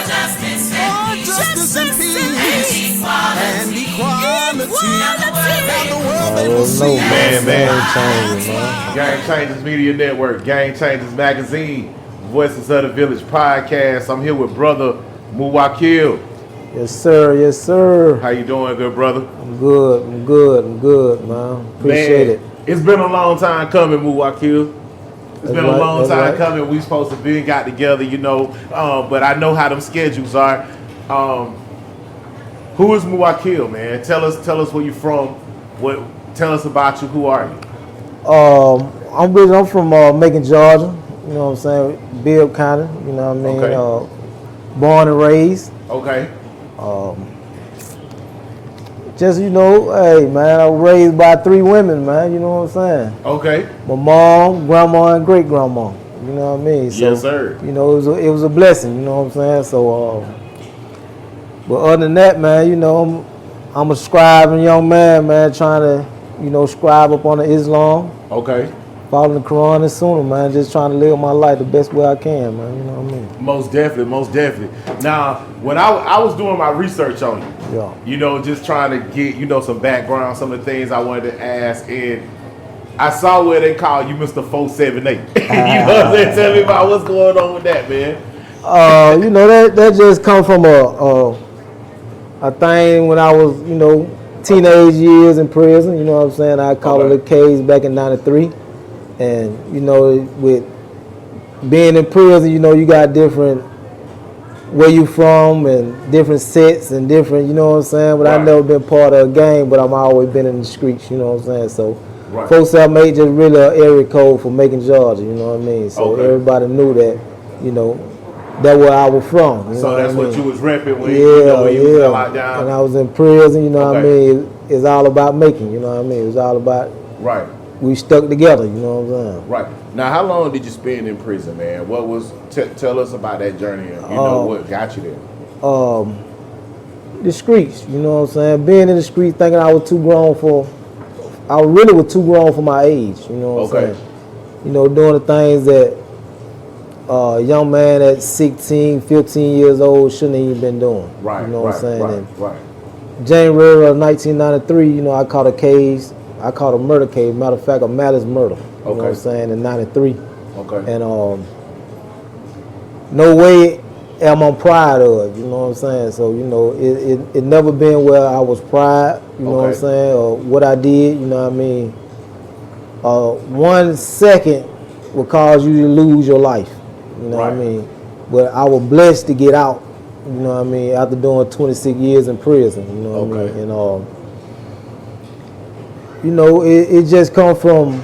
justice and peace and equality. Man. Game Changers Media Network, Game Changers Magazine, Voices of the Village podcast. I'm here with brother Muwakkil. Yes, sir. Yes, sir. How you doing, good brother? I'm good, man. Appreciate it. It's been a long time coming, Muwakkil. It's been a long time coming. We supposed to be got together, you know, but I know how them schedules are. Who is Muwakkil, man? Tell us where you from. Tell us about you. Who are you? I'm from Macon, Georgia. You know what I'm saying? Bibb County. You know what I mean? Okay. Born and raised. Okay. Just, you know, hey, man, I was raised by 3 women, man. You know what I'm saying? Okay. My mom, grandma, and great-grandma. You know what I mean? So, yes, sir. You know, it was a blessing. You know what I'm saying? So, but other than that, man, you know, I'm a scribing young man, trying to, you know, scribe up on the Islam. Okay. Following the Quran and Sunnah, man. Just trying to live my life the best way I can, man. You know what I mean? Most definitely. Now, when I was doing my research on you, yeah, you know, just trying to get, you know, some background, some of the things I wanted to ask, and I saw where they call you Mr. 478. You know what I'm saying? Tell me about what's going on with that, man. You know, that just come from a thing when I was, you know, teenage years in prison. You know what I'm saying? I caught a little case back in '93. And, you know, with being in prison, you know, you got different where you from and different sets and different, you know what I'm saying? But I've never been part of a gang, but I've always been in the streets, you know what I'm saying? So, 478 just really an area code for Macon, Georgia, you know what I mean? So everybody knew that, you know, that's where I was from. You so know that's what you was repping when, when you was locked down? And I was in prison, you know what I mean? It's all about Macon, you know what I mean? It was all about... Right. We stuck together, you know what I'm saying? Right. Now, how long did you spend in prison, man? What was, tell us about that journey, you know, what got you there? The streets, you know what I'm saying? Being in the streets, thinking I was too grown for, I really was too grown for my age, you know what I'm saying? You know, doing the things that a young man at 16, 15 years old shouldn't have even been doing. Right, you know what I'm saying? Right. January of 1993, you know, I caught a case. I caught a murder case. Matter of fact, a malice murder. You know what I'm saying? In '93. Okay. And no way am I proud of it. You know what I'm saying? So you know, it never been where I was proud. You know what I'm saying? Or what I did. You know what I mean? 1 second will cause you to lose your life. You know what I mean? But I was blessed to get out. You know what I mean? After doing 26 years in prison. You know what I mean? And you know, it just come from,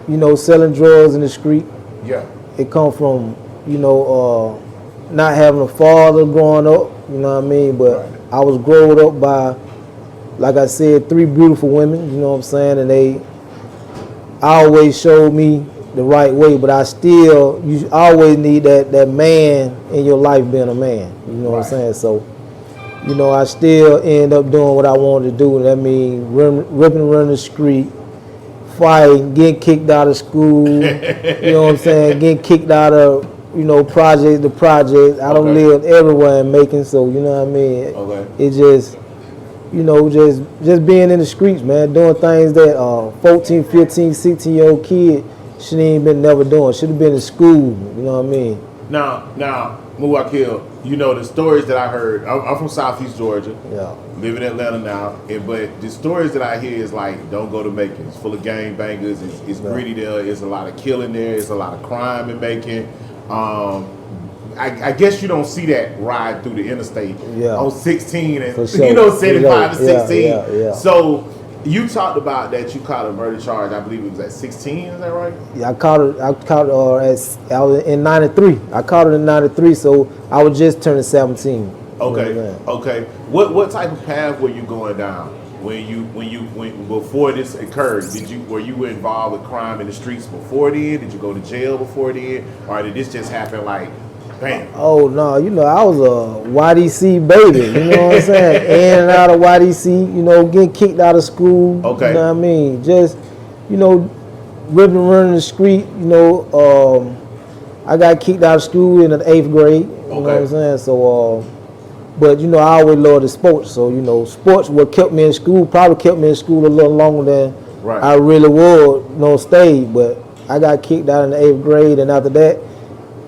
you know, selling drugs in the street. Yeah. It come from, you know, not having a father growing up, you know what I mean? But I was grown up by, like I said, 3 beautiful women, you know what I'm saying? And they always showed me the right way, but you always need that man in your life being a man, you know what I'm saying? So, you know, I still end up doing what I wanted to do. That means ripping around the street, fighting, getting kicked out of school, you know what I'm saying, getting kicked out of, you know, project to project. I don't live everywhere in Macon, so, you know what I mean? It just, you know, just being in the streets, man, doing things that 14, 15, 16-year-old kid shouldn't even been never doing. Should have been in school, you know what I mean? Now, Muwakkil, you know, the stories that I heard, I'm from Southeast Georgia. Yeah. Live in Atlanta now, but the stories that I hear is like, don't go to Macon. It's full of gang bangers. It's gritty there. It's a lot of killing there. It's a lot of crime in Macon. I guess you don't see that ride through the interstate on 16 and, you know, 75 to 16. Yeah. So you talked about that you caught a murder charge. I believe it was at 16. Is that right? Yeah, I caught it. I was in '93. I caught it in '93, so I was just turning 17. Okay. What type of path were you going down when before this occurred? Were you involved with crime in the streets before then? Did you go to jail before then, or did this just happen like, bam? Oh no, you know, I was a YDC baby. You know what I'm saying? In and out of YDC. You know, getting kicked out of school. Okay. You know what I mean? Just, you know, ripping around the street. You know, I got kicked out of school in the 8th grade. You know what I'm saying? So, but you know, I always loved the sports. So you know, sports what kept me in school. Probably kept me in school a little longer than I really would. You know, stayed. But I got kicked out in the 8th grade, and after that,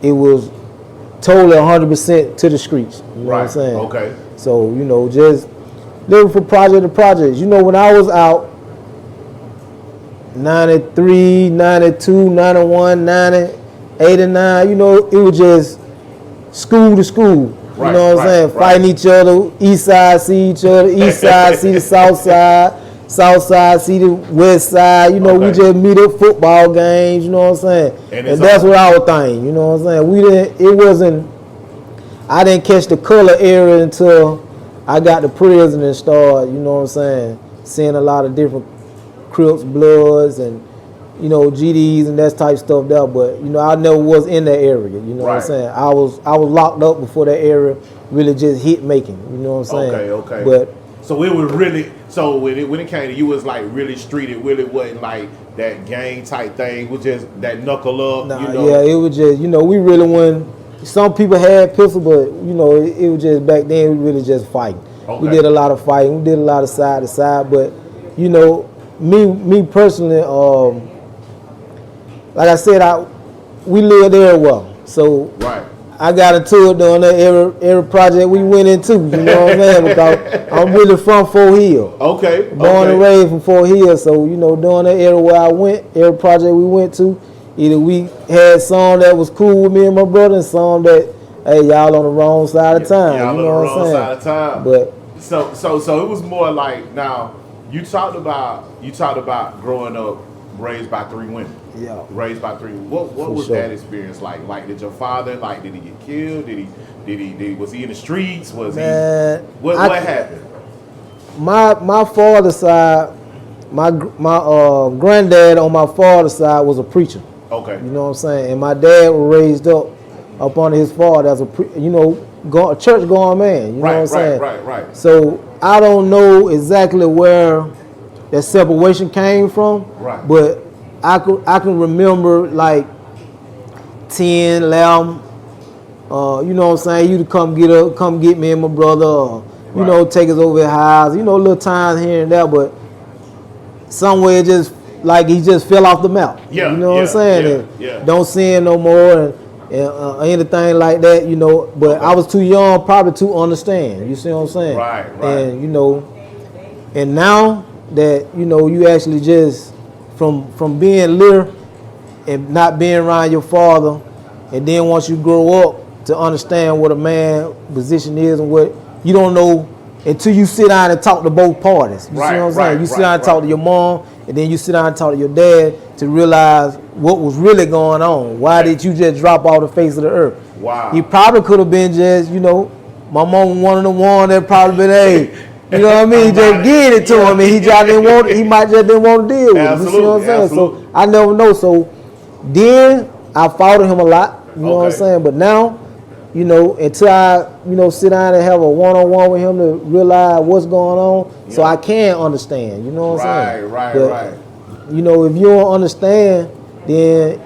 it was totally 100% to the streets. You know what I'm saying? Okay. So you know, just living from project to project. You know, when I was out, 93, 92, 91, 90, 89, you know, it was just school to school. You know what I'm saying? Fighting each other, east side see each other, east side see the south side see the west side. You know, we just meet up football games, you know what I'm saying? And that's what our thing, you know what I'm saying? I didn't catch the color era until I got to prison and started, you know what I'm saying, seeing a lot of different Crips, Bloods, and you know, GDs and that type stuff there. But you know, I never was in that area. You know what I'm saying? I was locked up before that area really just hit making. You know what I'm saying? Okay. But so it was really when it came to you, was like really street. It really wasn't like that gang type thing. It was just that knuckle up. Nah, you know? Yeah, it was just, you know, we really went. Some people had pistol, but you know, it was just back then we really just fighting. We did a lot of fighting. We did a lot of side to side. But you know, me personally, like I said, we lived there well. So I got into it during that every project we went into. You know what I'm saying? Because I'm really from Fort Hill. Born and raised from Fort Hill. So you know, during that era where I went, every project we went to, either we had some that was cool with me and my brother, and some that, hey, y'all on the wrong side of time. Y'all you know on the what wrong I'm saying? side of time. But so it was more like, now you talked about growing up raised by 3 women. Yeah. Raised by 3. What was that experience like? Like, did your father, like, did he get killed? Was he in the streets? Was what happened? My father's side, my granddad on my father's side was a preacher. Okay. You know what I'm saying? And my dad was raised up under his father as a church going man. You know what I'm saying? Right. So I don't know exactly where that separation came from. Right. But I can remember like 10, 11. You know what I'm saying? You to come get me and my brother, or, you know, take us over the house. You know, little times here and there, but somewhere just like he just fell off the map. Yeah. You know what I'm saying? Yeah. Don't see him no more and anything like that. You know, but I was too young probably to understand. You see what I'm saying? Right. And you know, and now that you know, you actually just from being little and not being around your father, and then once you grow up to understand what a man's position is and what you don't know until you sit down and talk to both parties. You see what I'm saying? You sit down and talk to your mom, and then you sit down and talk to your dad to realize what was really going on. Why did you just drop off the face of the earth? Wow. He probably could have been just, you know, my mom one of the one that probably been, hey, you know what I mean? Just get it to him, and he might just didn't want to deal with it. You see what I'm saying? So I never know. So then I fought him a lot. You know what I'm saying? But now, you know, until I, you know, sit down and have a one-on-one with him to realize what's going on, so I can understand. You know what I'm saying? Right. You know, if you don't understand, then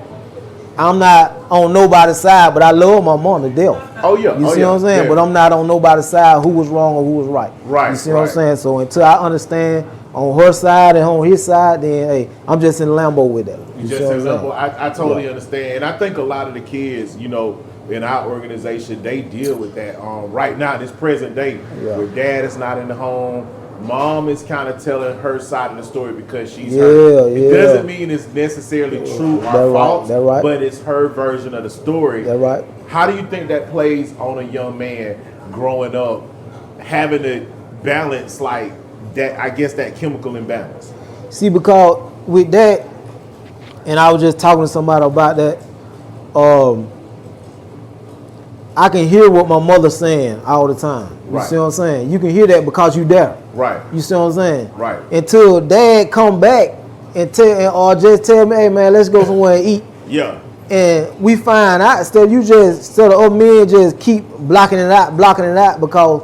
I'm not on nobody's side, but I love my mom to death. Oh yeah. You see what I'm saying? Yeah. But I'm not on nobody's side who was wrong or who was right. Right. You see what I'm saying? So until I understand on her side and on his side, then hey, I'm just in limbo with that. You just in limbo. I totally understand. And I think a lot of the kids, you know, in our organization, they deal with that right now, this present day, where dad is not in the home. Mom is kind of telling her side of the story because she's hurt. It doesn't mean it's necessarily true or false, but it's her version of the story. That's right. How do you think that plays on a young man growing up, having to balance like that, I guess that chemical imbalance? See, because with that, and I was just talking to somebody about that, I can hear what my mother's saying all the time. You see what I'm saying? You can hear that because you there. Right. You see what I'm saying? Right. Until dad come back and or just tell me, hey man, let's go somewhere and eat. Yeah. And we find out instead of other men just keep blocking it out because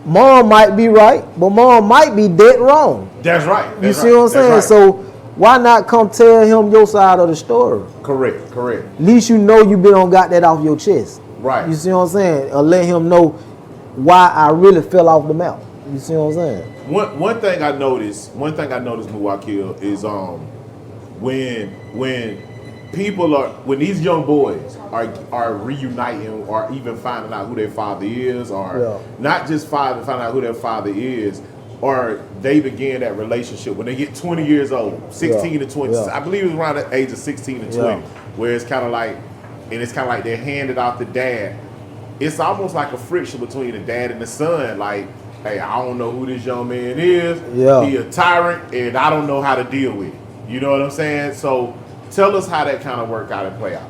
mom might be right, but mom might be dead wrong. That's right. You see what I'm saying? Right. So why not come tell him your side of the story? Correct. At least you know you got that off your chest. Right. You see what I'm saying? Or let him know why I really fell off the map. You see what I'm saying? One thing I noticed, Muwakkil, is when these young boys are reuniting or even finding out who their father is, or not just finding out who their father is, or they begin that relationship when they get 20 years old, 16 to 20. I believe it was around the age of 16 to 20, where it's kind of like they're handed off the dad. It's almost like a friction between the dad and the son. Like, hey, I don't know who this young man is. He a tyrant, and I don't know how to deal with it. You know what I'm saying? So tell us how that kind of worked out and play out.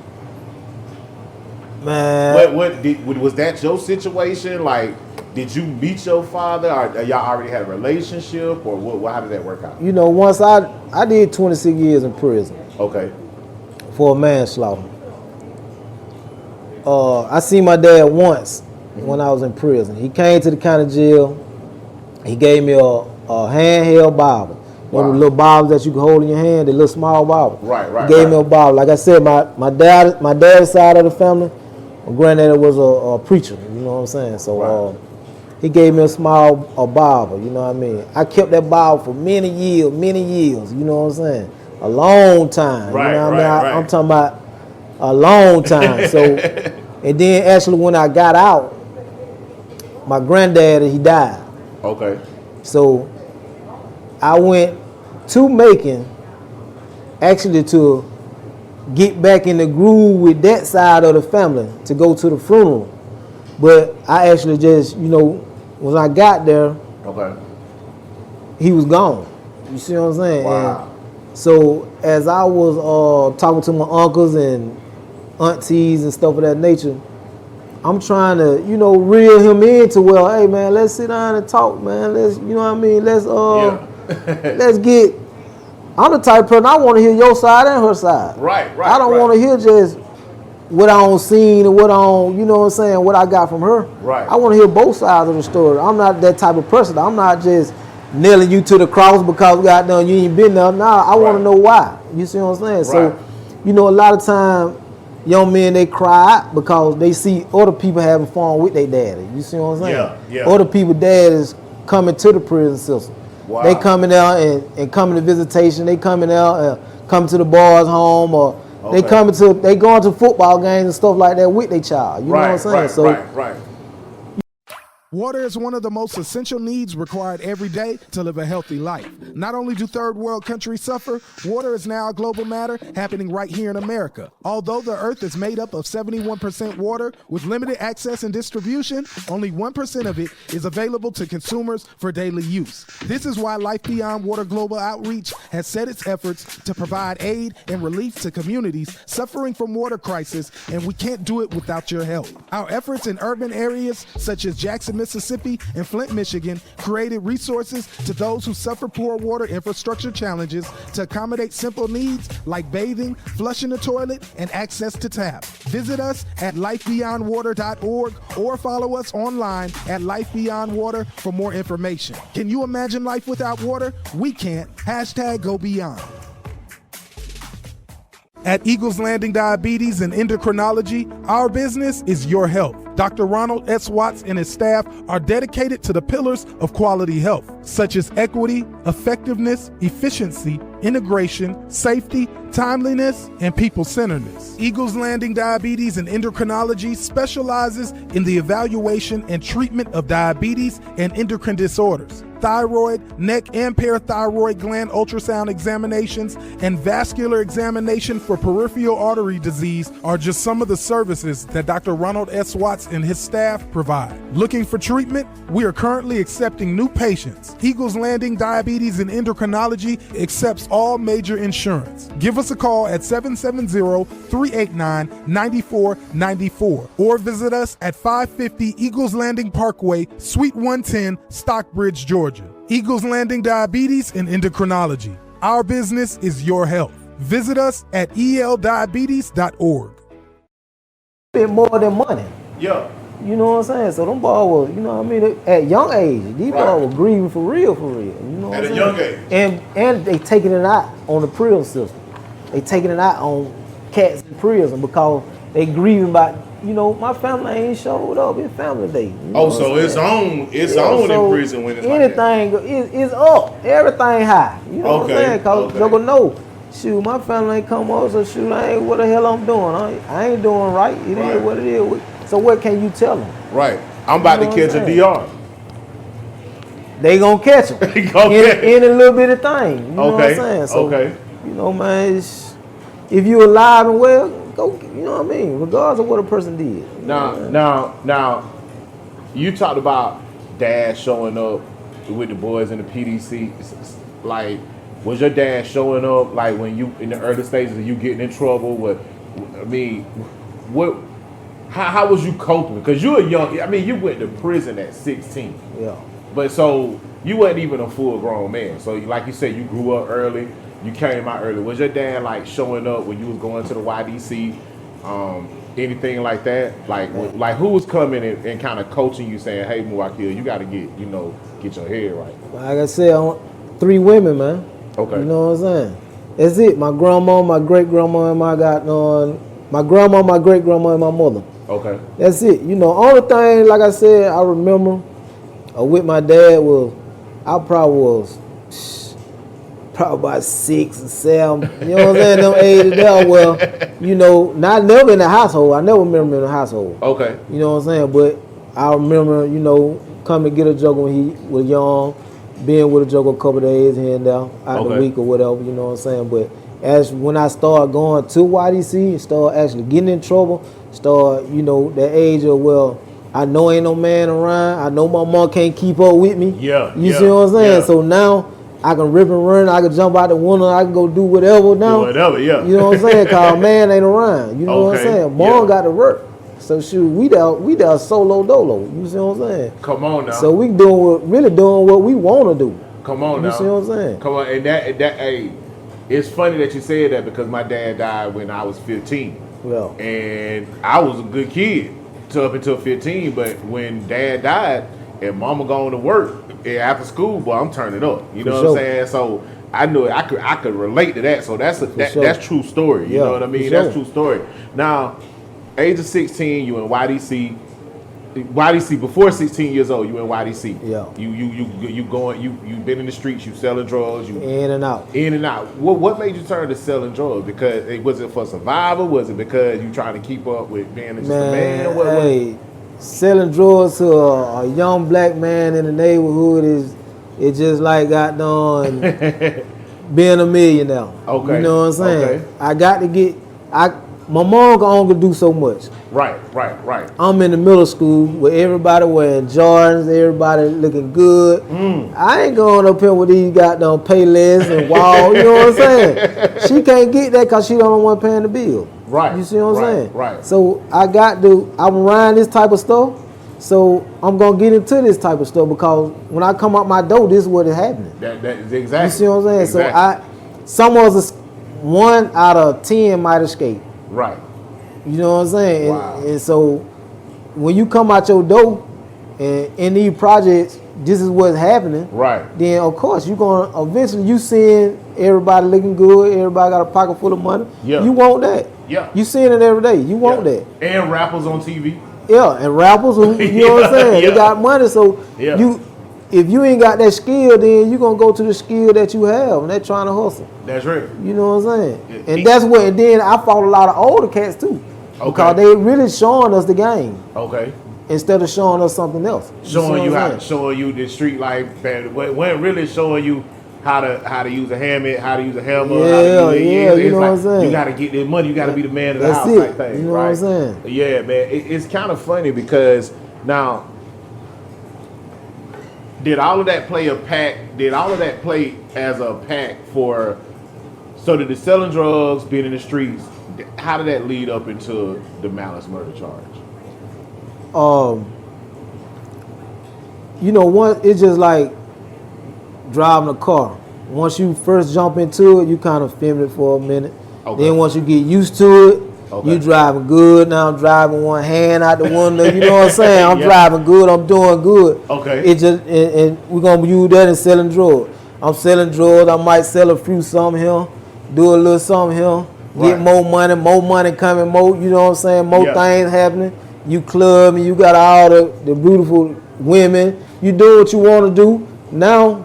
Man, was that your situation? Like, did you meet your father, or y'all already had a relationship, or what? How did that work out? You know, once I did 26 years in prison. Okay. For a manslaughter. I seen my dad once when I was in prison. He came to the county jail. He gave me a handheld Bible. One of the little Bibles that you can hold in your hand, the little small Bible. Right. He gave me a Bible. Like I said, my dad's side of the family, my granddad was a preacher. You know what I'm saying? So he gave me a small Bible. You know what I mean? I kept that Bible for many years. You know what I'm saying? A long time. Right, you know what I mean? I'm talking about a long time. So, and then actually when I got out, my granddad, he died. Okay. So I went to Macon actually to get back in the groove with that side of the family to go to the funeral. But I actually just, you know, when I got there, he was gone. You see what I'm saying? Wow. And so as I was talking to my uncles and aunties and stuff of that nature, I'm trying to, you know, reel him into, well, hey man, let's sit down and talk, man. Let's, you know what I mean? Let's let's get. I'm the type of person, I want to hear your side and her side. Right. I don't want to hear just what I don't seen and what I don't, you know what I'm saying, what I got from her. Right. I want to hear both sides of the story. I'm not that type of person. I'm not just nailing you to the cross because goddamn you ain't been there. Nah, I want to know why. You see what I'm saying? So, you know, a lot of time young men, they cry because they see other people having fun with their daddy. You see what I'm saying? Yeah. Other people dad is coming to the prison system. Wow. They coming out and coming to visitation. They coming out and coming to the boys' home, or they going to football games and stuff like that with their child. You know what I'm saying? Right. Water is one of the most essential needs required every day to live a healthy life. Not only do third world countries suffer, water is now a global matter happening right here in America. Although the earth is made up of 71% water with limited access and distribution, only 1% of it is available to consumers for daily use. This is why Life Beyond Water Global Outreach has set its efforts to provide aid and relief to communities suffering from water crisis, and we can't do it without your help. Our efforts in urban areas such as Jackson, Mississippi, and Flint, Michigan, created resources to those who suffer poor water infrastructure challenges to accommodate simple needs like bathing, flushing the toilet, and access to tap. Visit us at lifebeyondwater.org or follow us online at lifebeyondwater for more information. Can you imagine life without water? We can't. #GoBeyond. At Eagles Landing Diabetes and Endocrinology, our business is your health. Dr. Ronald S. Watts and his staff are dedicated to the pillars of quality health, such as equity, effectiveness, efficiency, integration, safety, timeliness, and people-centeredness. Eagles Landing Diabetes and Endocrinology specializes in the evaluation and treatment of diabetes and endocrine disorders, thyroid, neck, and parathyroid gland ultrasound examinations, and vascular examination for peripheral artery disease are just some of the services that Dr. Ronald S. Watts and his staff provide. Looking for treatment? We are currently accepting new patients. Eagles Landing Diabetes and Endocrinology accepts all major insurance. Give us a call at 770-389-9494 or visit us at 550 Eagles Landing Parkway, Suite 110, Stockbridge, Georgia. Eagles Landing Diabetes and Endocrinology. Our business is your health. Visit us at eldiabetes.org. Bit more than money. Yeah. You know what I'm saying? So them boys was, you know what I mean, at young age, these boys were grieving for real, You know what At I'm a saying? young age. And they taking it out on the prison system. They taking it out on cats in prison because they grieving about, you know, my family ain't showed up. It's family day. You know Oh, what so I'm it's saying? on. It's on in prison when it's anything like that. is up. Everything high. You know what I'm Okay, saying? Cause okay. they're gonna know. Shoot, my family ain't come up, so shoot, I ain't what the hell I'm doing. I ain't doing right. It Right. is what it is. So what can you tell them? Right. I'm about You know to catch what a I'm DR. They gonna catch them. They gonna catch 'em. Any little bit of thing. You know what I'm Okay, saying? So, okay. you know, man, if you alive and well, go. You know what I mean? Regardless of what a person did. You know what I'm saying? Now, you talked about dad showing up with the boys in the PDC. Like, was your dad showing up like when you in the early stages of you getting in trouble? How was you coping? Because you were young. I mean, you went to prison at 16. Yeah. But so you wasn't even a full grown man. So like you said, you grew up early. You came out early. Was your dad like showing up when you was going to the YDC? Anything like that? Like who was coming and kind of coaching you, saying, "Hey, Muwakkil, you got to get your head right." Like I said, I want 3 women, man. Okay. You know what I'm saying? That's it. My grandma, my great grandma, and my grandma, my great grandma, and my mother. Okay. That's it. You know, only thing, like I said, I remember with my dad was I probably was about 6 or 7. You know what I'm saying? Them ages there. Well, you know, not never in the household. I never remember in the household. Okay. You know what I'm saying? But I remember, you know, coming to get a juggle when he was young, being with a juggle a couple of days here and there, out the week or whatever. You know what I'm saying? But as when I started going to YDC and started actually getting in trouble, you know, that age of, well, I know ain't no man around. I know my mom can't keep up with me. Yeah. You see what I'm saying? Yeah. So now I can rip and run. I can jump out the window. I can go do whatever now. Do whatever, yeah. You know what I'm saying? Cause man ain't around. You know what I'm saying? Mom got to work. So shoot, we there solo dolo. You see what I'm saying? Come on now. So we really doing what we want to do. Come on now. You see what I'm saying? Come on, and that hey, it's funny that you said that because my dad died when I was 15. Yeah. And I was a good kid up until 15, but when dad died and mama going to work after school, boy, I'm turning up. You know what I'm saying? So I knew I could relate to that. So that's true story. You know what I mean? That's true story. Now, age of 16, you in YDC. YDC before 16 years old, you in YDC. Yeah. You been in the streets, you selling drugs, you In and out. in and out. What made you turn to selling drugs? Because was it for survival? Was it because you trying to keep up with being just a man? Hey, selling drugs to a young black man in the neighborhood it's just like got done being a millionaire. Okay. You know what I'm saying? Okay. I got to my mom can only do so much. Right. I'm in the middle school with everybody wearing Jordans, everybody looking good. I ain't going up here with these goddamn Payless and Wall. You know what I'm saying? She can't get that because she don't want paying the bill. Right. You see what I'm saying? Right. So I'm around this type of stuff. So I'm gonna get into this type of stuff because when I come out my door, this is what is happening. That is exactly. You see what I'm saying? Exactly. So some of us, 1 out of 10 might escape. Right. You know what I'm saying? Wow. And so when you come out your door and in these projects, this is what's happening. Right. Then of course you're gonna eventually you seeing everybody looking good, everybody got a pocket full of money. Yeah. You want that. Yeah. You seeing it every day. You want that. And rappers on TV. Yeah, and rappers who you know what I'm saying, Yeah. they got money. So Yeah. if you ain't got that skill, then you're gonna go to the skill that you have and they're trying to hustle. That's right. You know what I'm saying? Yeah. And that's what, and then I fought a lot of older cats too. Okay. Because they really showing us the game Okay. instead of showing us something else. Showing see you the street life, but when really showing you how to use a hammer, how to use a hammer. You know what I'm saying? You got to get this money. You got to be the man of the That's house it. type thing. You know right? what I'm saying? Yeah, man. It's kind of funny because now, did all of that play as a pack for? So did the selling drugs, being in the streets, how did that lead up into the malice murder charge? You know, it's just like driving a car. Once you first jump into it, you kind of film it for a minute. Okay. Then once you get used to it, Okay. You driving good, now I'm driving one hand out the window, you know what I'm saying? I'm driving good, I'm doing good. Okay. It just and we're gonna use that in selling drugs. I'm selling drugs, I might sell a few something here, do a little something here, get Right. more money coming, more, you know what I'm saying, more Yeah. things happening. You club and you got all the beautiful women, you do what you wanna do. Now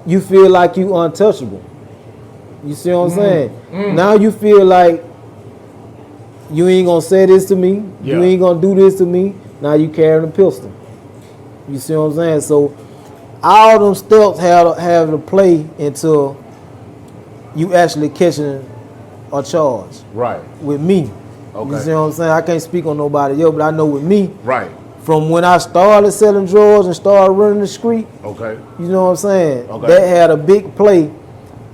you feel like you untouchable. You see what I'm saying? Now you feel like you ain't gonna say this to me. Yeah. You ain't gonna do this to me. Now you carrying a pistol. You see what I'm saying? So all them steps have to play until you actually catching a charge Right. with me. Okay. You see what I'm saying? I can't speak on nobody else, but I know with me, Right. from when I started selling drugs and started running the street, Okay. you know what I'm saying? Okay. That had a big play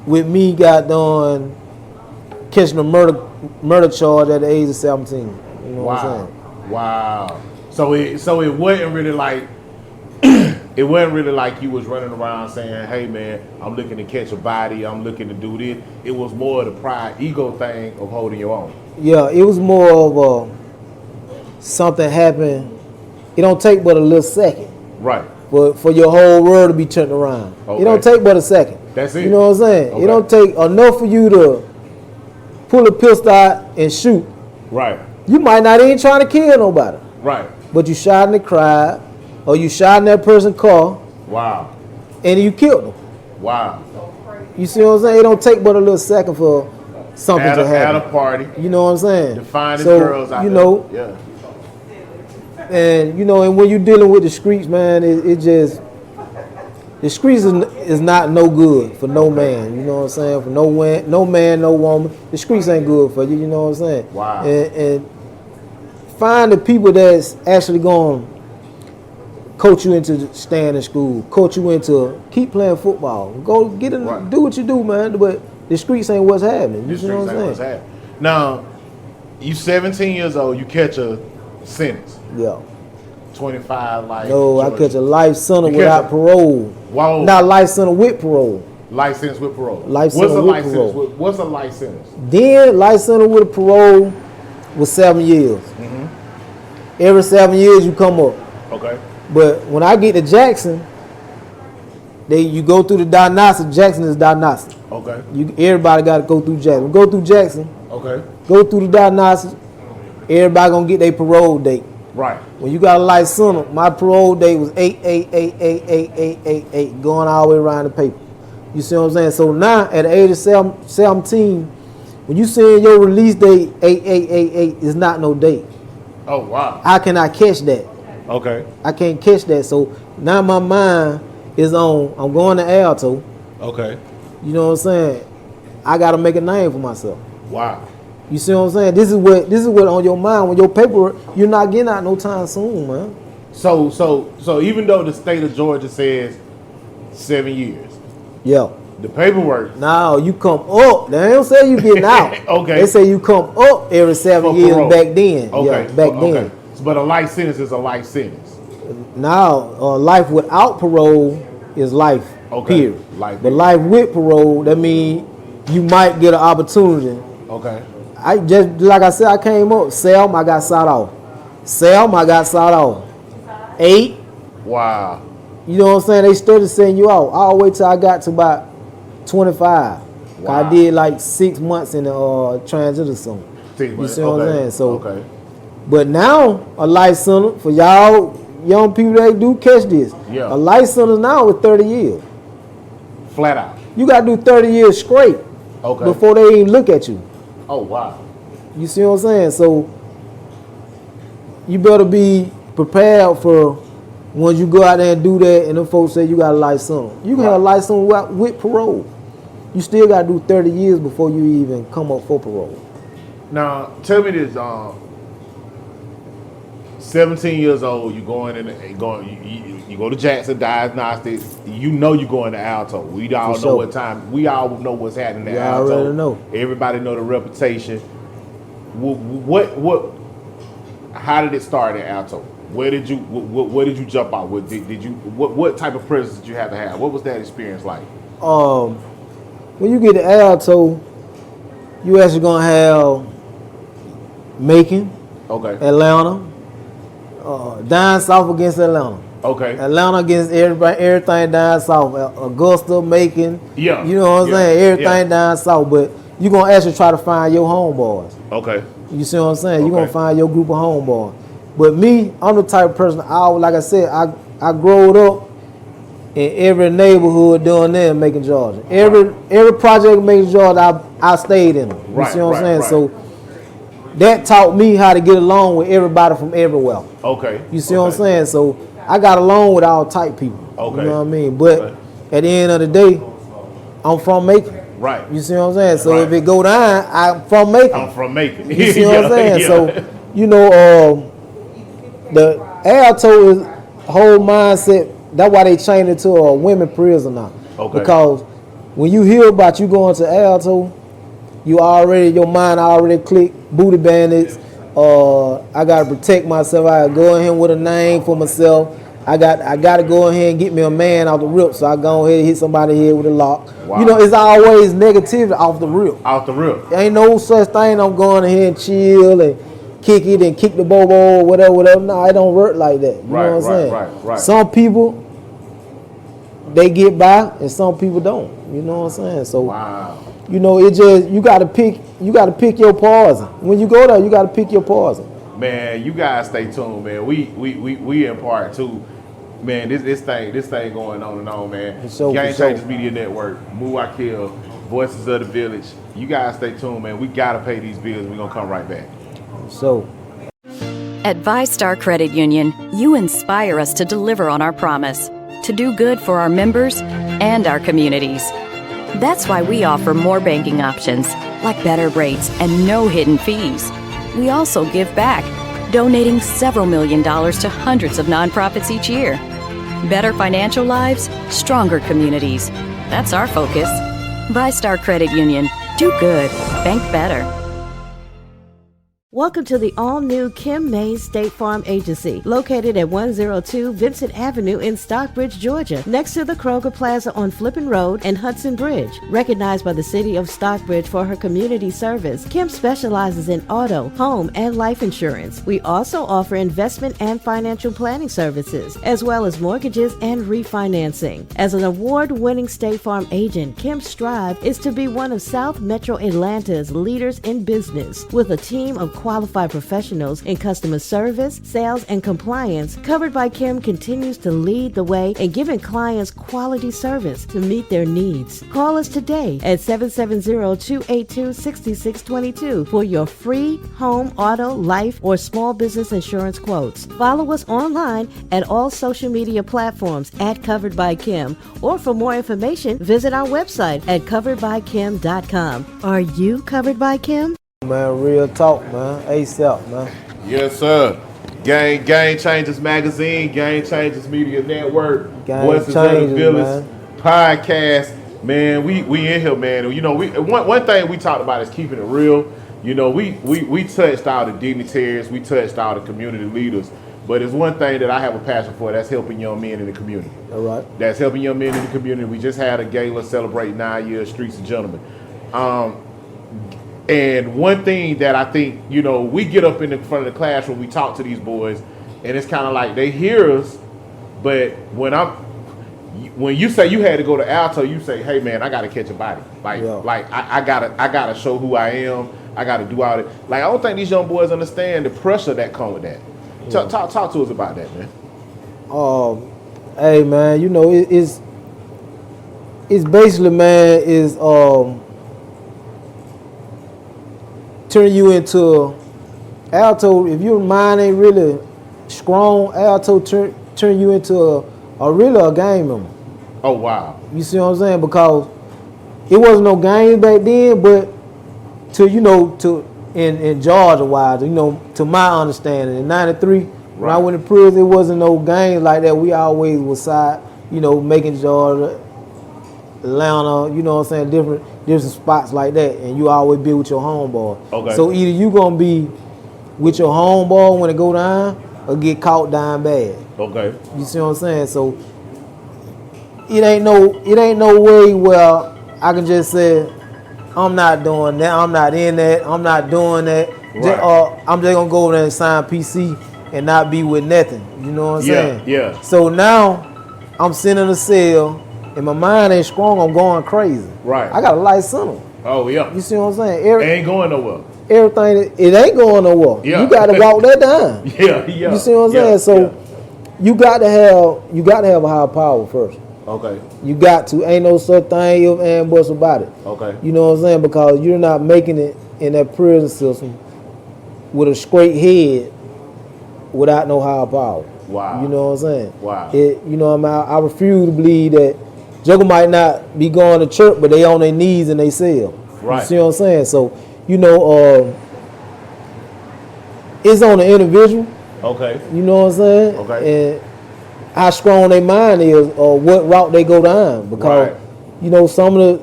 with me got done catching a murder charge at the age of 17. You know what I'm Wow. saying? Wow. So it wasn't really like it wasn't really like you was running around saying, "Hey man, I'm looking to catch a body. I'm looking to do this." It was more of the pride, ego thing of holding your own. Yeah, it was more of something happened. It don't take but a little second Right. for your whole world to be turned around. Okay. It don't take but a second. That's it. You know what I'm saying? Okay. It don't take enough for you to pull a pistol out and shoot. Right. You might not even trying to kill nobody, Right. but you shot in the crowd or you shot in that person's car Wow. and you killed them. Wow. You see what I'm saying? It don't take but a little second for something At to a happen. party, You know what I'm saying? the finest So, girls out you there. know, Yeah. and you know, and when you're dealing with the streets, man, it just the streets is not no good for no man. You know what I'm saying? For no man, no woman. The streets ain't good for you. You know what I'm saying? Wow. And find the people that's actually going to coach you into staying in school, coach you into keep playing football, go get in, Right. do what you do, man. But the streets ain't what's happening. You The know streets what ain't I'm what's saying? happening. Now, you 17 years old, you catch a sentence, Yeah. 25 life. No, I Georgia. catch a life sentence You catch without a- parole. Whoa. Not life sentence with parole. Life sentence with parole. Life What's sentence a with life parole. sentence? What's a life sentence? Then life sentence with a parole was 7 years. Every 7 years you come up. Okay. But when I get to Jackson, you go through the diagnostic. Jackson is diagnostic. Okay. Everybody got to go through Jackson. Go through Jackson. Okay. Go through the diagnostic. Everybody gonna get their parole date. Right. When you got a life sentence, my parole date was 8/8/8/8/8/8/8, going all the way around the paper. You see what I'm saying? So now at the age of 17, when you saying your release date 8/8/8/8 is not no date. Oh wow. How can I catch that? Okay. I can't catch that. So now my mind is on. I'm going to Alto. Okay. You know what I'm saying? I got to make a name for myself. Wow. You see what I'm saying? This is what on your mind when your paper. You're not getting out no time soon, man. So even though the state of Georgia says 7 years, Yeah. the paperwork Now you come up. They don't say you getting out. Okay. They say you come up every 7 For years parole. back then. Okay. Yeah, back Okay. then. But a life sentence is a life sentence. Now life without parole is life. Okay. Period. Life, But period. life with parole, that means you might get an opportunity. Okay. I just like I said, I came up. Selm, I got shot off. Selm, I got shot off. 8. Wow. You know what I'm saying? They started sending you out. All the way till I got to about 25. Wow. I did like 6 months in the transition zone. You see what I'm saying? So, okay. but now a life sentence for y'all young people that do catch this. Yeah. A life sentence now is 30 years. Flat out. You got to do 30 years straight Okay. before they even look at you. Oh wow. You see what I'm saying? So you better be prepared for when you go out there and do that and them folks say you got a life sentence. You can have a life sentence with parole. You still got to do 30 years before you even come up for parole. Now tell me this. 17 years old, you going in, you go to Jackson Diagnostics. You know you going to Alto. We all For know sure. what time. We all know what's happening at You Alto. already know. Everybody know the reputation. What? How did it start at Alto? Where did you? What did you jump out with? Did you? What type of presence did you have to have? What was that experience like? When you get to Alto, you actually gonna have Macon, Okay. Atlanta, down south against Atlanta. Okay. Atlanta against everything down south. Augusta, Macon. Yeah. You know what I'm saying? Everything down south. But you're going to actually try to find your homeboys. Okay. You see what I'm saying? Okay. You're going to find your group of homeboys. But me, I'm the type of person, like I said, I growed up in every neighborhood doing that in Macon, Georgia. Every project in Macon, Georgia, I stayed in them. You see what I'm saying? Right. So that taught me how to get along with everybody from everywhere. Okay. You see what I'm saying? So I got along with all type people. Okay. You know what I mean? But at the end of the day, I'm from Macon. Right. You see what I'm saying? So if it go down, I'm from Macon. I'm from Macon. You see what I'm saying? So, you know, the Alto is whole mindset. That's why they changed it to a women prison now. Okay. Because when you hear about you going to Alto, your mind already click. Booty bandits. I gotta protect myself. I gotta go in here with a name for myself. I gotta go in here and get me a man off the rip. So I go ahead and hit somebody here with a lock. Wow. You know, it's always negativity off the rip. Off the rip. Ain't no such thing. I'm going in here and chill and kick it and kick the bobo or whatever. No, it don't work like that. You know what I'm saying? Right. Some people, they get by and some people don't. You know what I'm saying? So, wow. You know, you gotta pick your poison. When you go there, you gotta pick your poison. Man, you guys stay tuned, man. We in part 2. Man, this thing going on and on, man. Game Changers Media Network, Muwakkil, Voices of the Village. You guys stay tuned, man. We gotta pay these bills. We're gonna come right back. So at ViStar Credit Union, you inspire us to deliver on our promise, to do good for our members and our communities. That's why we offer more banking options, like better rates and no hidden fees. We also give back, donating several $1 million to hundreds of nonprofits each year. Better financial lives, stronger communities. That's our focus. ViStar Credit Union. Do good. Bank better. Welcome to the all-new Kim Mays State Farm Agency, located at 102 Vincent Avenue in Stockbridge, Georgia, next to the Kroger Plaza on Flippin Road and Hudson Bridge. Recognized by the city of Stockbridge for her community service, Kim specializes in auto, home, and life insurance. We also offer investment and financial planning services, as well as mortgages and refinancing. As an award-winning State Farm agent, Kim's strive is to be one of South Metro Atlanta's leaders in business, with a team of qualified professionals in customer service, sales, and compliance. Covered by Kim continues to lead the way in giving clients quality service to meet their needs. Call us today at 770-282-6622 for your free home, auto, life, or small business insurance quotes. Follow us online at all social media platforms at Covered by Kim, or for more information, visit our website at coveredbykim.com. Are you covered by Kim? man, real talk, man. ASAP, man. Yes, sir. Game Changers Magazine, Game Changers Media Network, Voices of the Village, podcast. Man, we in here, man. And, you know, one thing we talked about is keeping it real. You know, we touched all the dignitaries, we touched all the community leaders. But it's one thing that I have a passion for, that's helping young men in the community. All right. That's helping young men in the community. We just had a gala celebrating 9 years, Streets of Gentlemen. And one thing that I think, you know, we get up in the front of the classroom, we talk to these boys, and it's kind of like they hear us, but when you say you had to go to Alto, you say, hey man, I gotta catch a body. I gotta show who I am. I gotta do all that. Like, I don't think these young boys understand the pressure that come with that. Yeah. Talk to us about that, man. Hey man, you know, it's basically, man, is turn you into Alto. If your mind ain't really strong, Alto turn you into a game member. Oh wow. You see what I'm saying? Because it wasn't no game back then, but in Georgia wise, you know, to my understanding, in '93, when I went to prison, it wasn't no games like that. We always was side, you know, making Georgia, Atlanta, you know what I'm saying, different spots like that, and you always be with your homeboy. Okay. So either you gonna be with your homeboy when it go down, or get caught down bad. Okay. You see what I'm saying? So it ain't no way where I can just say I'm not doing that. I'm not in that. I'm not doing that. Right. I'm just gonna go over there and sign PC and not be with nothing. You know what I'm saying? Yeah. So now I'm sitting in a cell and my mind ain't strong. I'm going crazy. Right. I got a light center. Oh yeah. You see what I'm saying? Ain't going nowhere. Everything, it ain't going nowhere. Yeah. You got to walk that down. Yeah. You see what I'm saying? So you got to have a higher power first. Okay. You got to. Ain't no such thing if and buts about it. Okay. You know what I'm saying? Because you're not making it in that prison system with a straight head without no higher power. Wow. You know what I'm saying? Wow. You know what I mean? I refuse to believe that Juggle might not be going to church, but they on their knees in their cell. Right. You see what I'm saying? So, you know, it's on the individual. Okay. You know what I'm saying? Okay. And how strong their mind is, or what route they go down. Because you know some of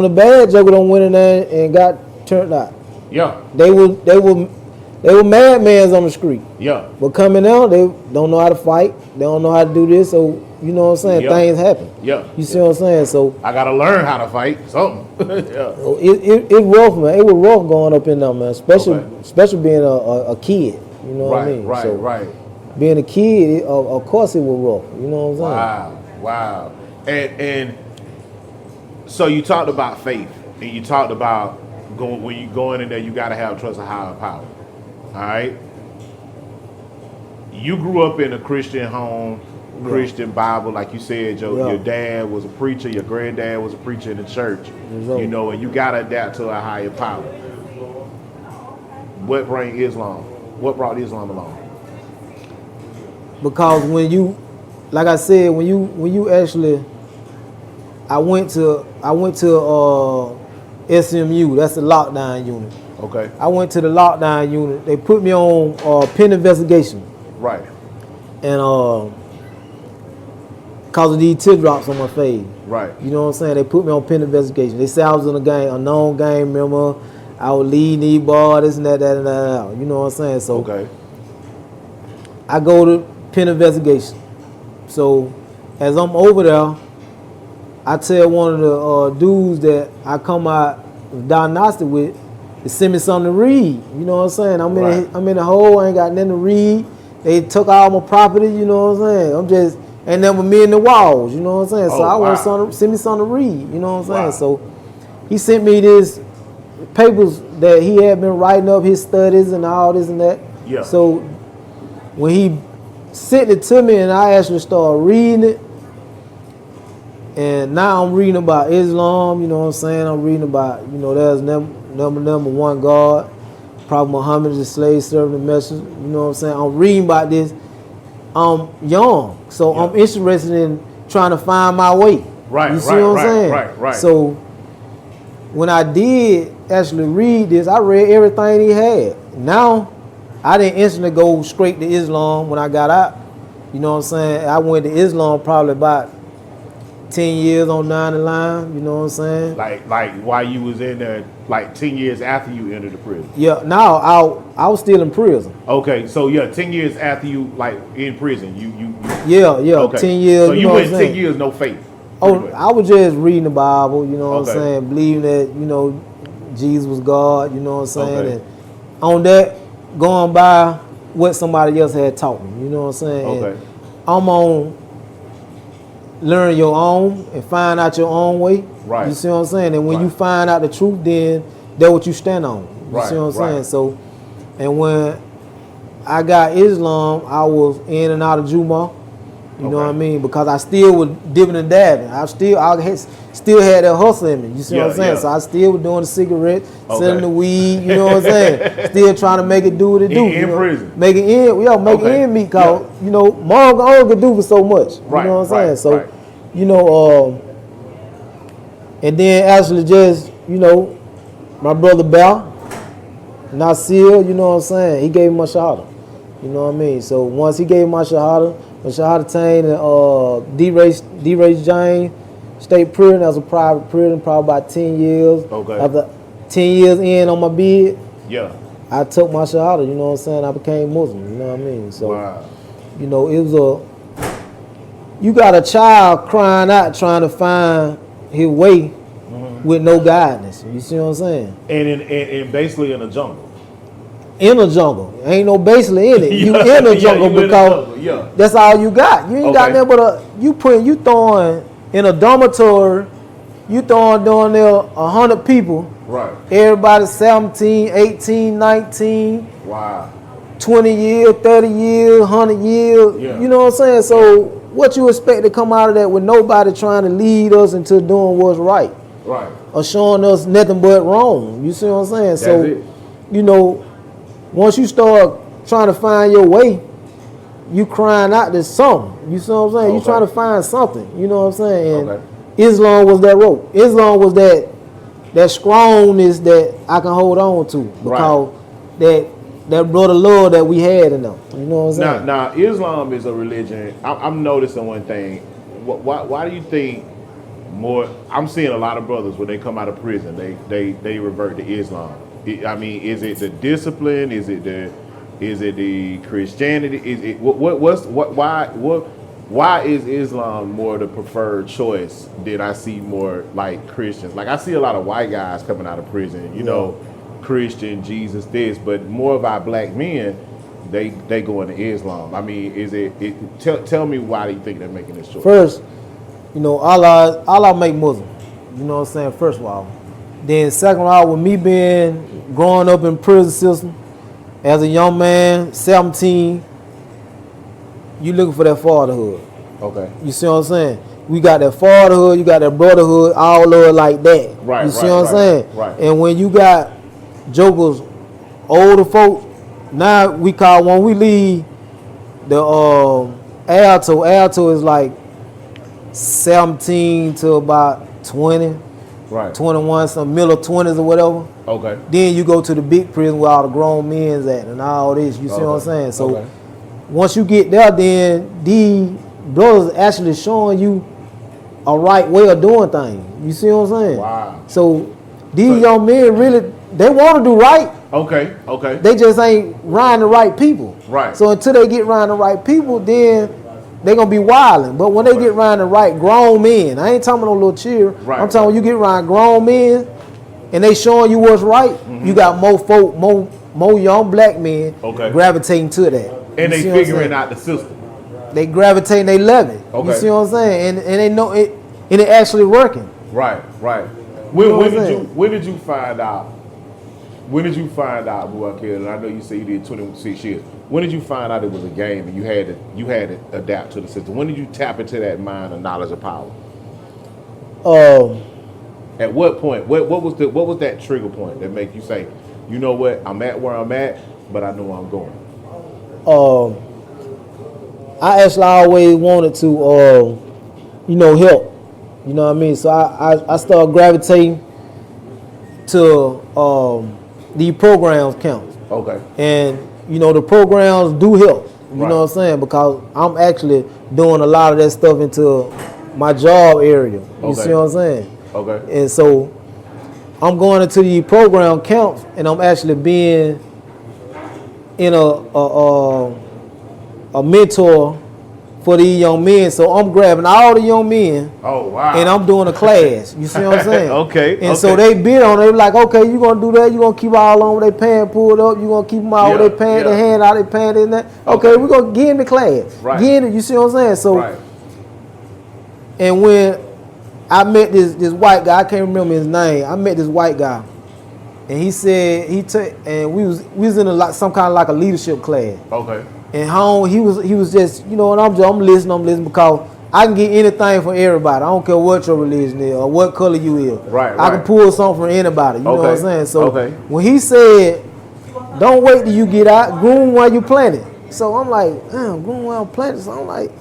the bad Juggle don't went in there and got turned out. Yeah. They were madmans on the street. Yeah. But coming out, they don't know how to fight. They don't know how to do this. So you know what I'm saying? Yeah. Things happen. Yeah. You see what I'm saying? So I gotta learn how to fight something. Yeah. it rough, man. It was rough going up in there, man. Especially being a kid. You know what I mean? Right. So Right. being a kid, of course it was rough. You know what I'm saying? Wow. And so you talked about faith, and you talked about when you going in there, you gotta have trust of higher power. All right. You grew up in a Christian home, Christian Bible, like you said. Your dad was a preacher, your granddad was a preacher in the church. You know, and you gotta adapt to a higher power. What brought Islam along? Because when you, like I said, when you actually, I went to SMU. That's the lockdown unit. Okay. I went to the lockdown unit. They put me on pen investigation. Right. And cause of these teardrops on my face. Right. You know what I'm saying? They put me on pen investigation. They said I was in a known gang member. I would lead these bars, this and that, and that. You know what I'm saying? So Okay. I go to pen investigation. So as I'm over there, I tell one of the dudes that I come out diagnostic with to send me something to read. You know what I'm saying? I'm in the hole. I ain't got nothing to read. They took all my property. You know what I'm saying? Ain't never me in the walls. You know what I'm saying? So I want send me something to read. You know what I'm saying? So he sent me this papers that he had been writing up his studies and all this and that. Yeah. So when he sent it to me and I actually started reading it, and now I'm reading about Islam, you know what I'm saying? I'm reading about, you know, there's number one God. Prophet Muhammad is a slave serving the message. You know what I'm saying? I'm reading about this. I'm young, so I'm interested in trying to find my way. Right, you see what I'm saying? Right. So when I did actually read this, I read everything he had. Now, I didn't instantly go straight to Islam when I got out. You know what I'm saying? I went to Islam probably about 10 years on down the line, you know what I'm saying? Like while you was in there, like 10 years after you entered the prison. Yeah, now I was still in prison. Okay, so 10 years after you like in prison, you Yeah, okay. 10 years. So you know went what I'm 10 years no faith. Oh, I was just reading the Bible, you know what Okay. I'm saying? Believing that, you know, Jesus was God, you know what I'm saying? Okay. And on that, going by what somebody else had taught me, you know what I'm saying? Okay. And I'm on learn your own and find out your own way. Right. You see what I'm saying? And when Right. you find out the truth, then that's what you stand on. You Right, see what I'm saying? right. So, and when I got Islam, I was in and out of Juma. You know Okay. what I mean? Because I still was dipping and dabbing. I still had that hustle in me. You see what I'm saying? Yeah. So I still was doing the cigarette, Okay. selling the weed. You know what I'm saying? Still trying to make it do what it do. In you know? prison. Make it Okay. end meet. Cause you know, mom only could do for so much. You Right, know what I'm saying? right, So, right. you know, and then actually just, you know, my brother Bal, Nasir, you know what I'm saying? He gave me my shahada. You know what I mean? So once he gave me my shahada Tain and D-Race James State Prison, that was a private prison, probably about 10 years. Okay. After 10 years in on my bid, Yeah. I took my shahada, you know what I'm saying? I became Muslim, you know what I mean? So, Wow. you know, it was you got a child crying out trying to find his way, with no guidance. You see what I'm saying? And basically in a jungle. In a jungle. Ain't no basically in it. You in a jungle because that's all you got. You ain't got nothing but you throwing in a dormitory, you throwing down there 100 people. Right. Everybody 17, 18, 19. Wow. 20 years, 30 years, 100 years. Yeah. You know what I'm saying? So what you expect to come out of that with nobody trying to lead us into doing what's right? Right. Or showing us nothing but wrong. You see what I'm saying? That's So, it. you know, once you start trying to find your way, you crying out to something. You see what I'm saying? You trying to find something. You know what I'm saying? And Islam was that rope. Islam was that strongness that I can hold on to because that brother love that we had in them. You know what I'm saying? Now Islam is a religion. I'm noticing one thing. Why do you think more? I'm seeing a lot of brothers when they come out of prison, they revert to Islam. I mean, is it the discipline? Is it the Christianity? Is it why is Islam more the preferred choice than I see more like Christians? Like I see a lot of white guys coming out of prison, you know, Christian, Jesus, this, but more of our black men, they go into Islam. I mean, tell me why do you think they're making this choice? First, you know, Allah make Muslim. You know what I'm saying? First of all. Then second of all, with me growing up in prison system, as a young man, 17, you looking for that fatherhood. Okay. You see what I'm saying? We got that fatherhood, you got that brotherhood, all of it like that. Right. You see what I'm saying? Right. And when you got jokers, older folks, now we call when we leave the alto is like 17 to about 20. Right. 21, some middle 20s or whatever. Okay. Then you go to the big prison where all the grown men's at and all this. You see what I'm saying? So once you get there, then the brothers actually showing you a right way of doing things. You see what I'm saying? Wow. So these young men really, they want to do right. Okay. They just ain't riding the right people. Right. So until they get around the right people, then they gonna be wilding. But when they get around the right grown men, I ain't talking about no little cheer. Right. I'm talking when you get around grown men and they showing you what's right, you got more folk, more young black men gravitating to that. And they figuring out the system. They gravitating, they love it. You see what I'm saying? And they know it, and it actually working. Right. When did you find out? When did you find out, Muwakkil? And I know you say you did 26 years. When did you find out it was a game and you had to adapt to the system? When did you tap into that mind of knowledge of power? At what point? What was that trigger point that make you say, you know what, I'm at where I'm at, but I know where I'm going? I actually always wanted to, help. You know what I mean? So I started gravitating to the programs counts. Okay. And, the programs do help. You know what I'm saying? Because I'm actually doing a lot of that stuff into my job area. You see what I'm saying? Okay. And so I'm going into the program camps and I'm actually being in a mentor for these young men. So I'm grabbing all the young men. Oh, wow. And I'm doing a class. You see what I'm saying? Okay. And so they bid on it. They like, okay, you're going to do that. You're going to keep all on with their pants pulled up. You're going to keep them all with their pants, their hand out, their pants in that. Okay, we're going to get in the class. Right. Get in it. You see what I'm saying? So, and when I met this white guy, I can't remember his name. I met this white guy. And he said, and we was in some kind of like a leadership class. Okay. And he was just, and I'm listening because I can get anything from everybody. I don't care what your religion is or what color you is. Right. I can pull something from anybody. You know what I'm saying? So when he said, don't wait till you get out, groom while you plant it. So I'm like, groom while I'm planting. So I'm like,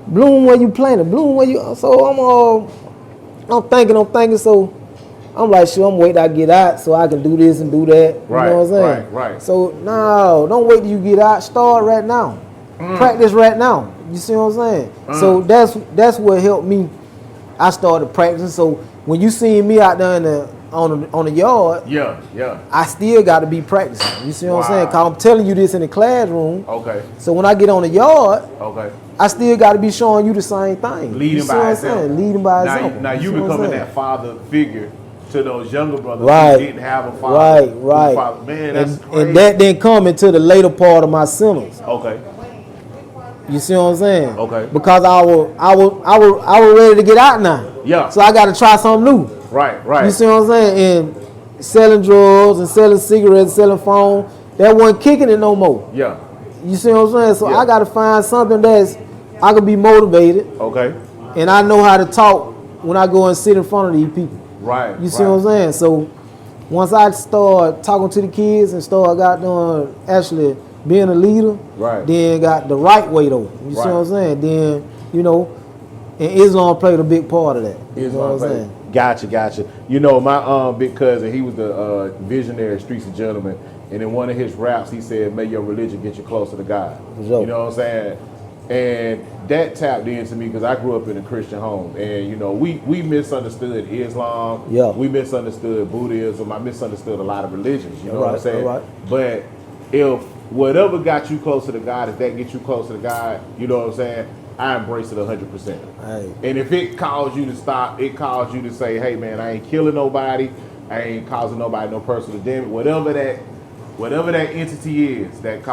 bloom where you planted, bloom where you. So I'm thinking. So I'm like, sure, I'm waiting till I get out so I can do this and do that. You know what I'm saying? Right. So no, don't wait till you get out. Start right now. Practice right now. You see what I'm saying? So that's what helped me. I started practicing. So when you see me out there on the yard, I still got to be practicing. You see what I'm saying? Cause I'm telling you this in the classroom. Okay. So when I get on the yard, I still got to be showing you the same thing. Leading by example. Leading by example. Now you becoming that father figure to those younger brothers Right. who didn't have a father. Right. Man, that's crazy. And that didn't come into the later part of my sentence. Okay. You see what I'm saying? Okay. Because I was ready to get out now. Yeah. So I got to try something new. Right. You see what I'm saying? And selling drugs and selling cigarettes, selling phones, that wasn't kicking it no more. Yeah. You see what I'm saying? So Yeah. I got to find something that's I can be motivated, Okay. and I know how to talk when I go and sit in front of these people. Right. You see what I'm saying? So once I start talking to the kids and start got done actually being a leader, Right. then got the right way though. You see what I'm saying? Then, you know, and Islam played a big part of that. You know what I'm saying? Gotcha. You know, my big cousin, he was the visionary Streets of Gentlemen, and in one of his raps, he said, "May your religion get you closer to God." Sure. You know what I'm saying? And that tapped into me because I grew up in a Christian home, and you know, we misunderstood Islam. Yeah. We misunderstood Buddhism. I misunderstood a lot of religions. You know what I'm saying? Right. But if whatever got you closer to God, if that gets you closer to God, you know what I'm saying? I embrace it 100%. Hey. And if it calls you to stop, it calls you to say, "Hey man, I ain't killing nobody, I ain't causing nobody no personal damage." Whatever that entity is that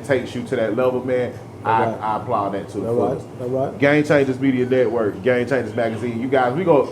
takes you to that level, man, I applaud that too. All right. Game Changers Media Network, Game Changers Magazine. You guys, we gonna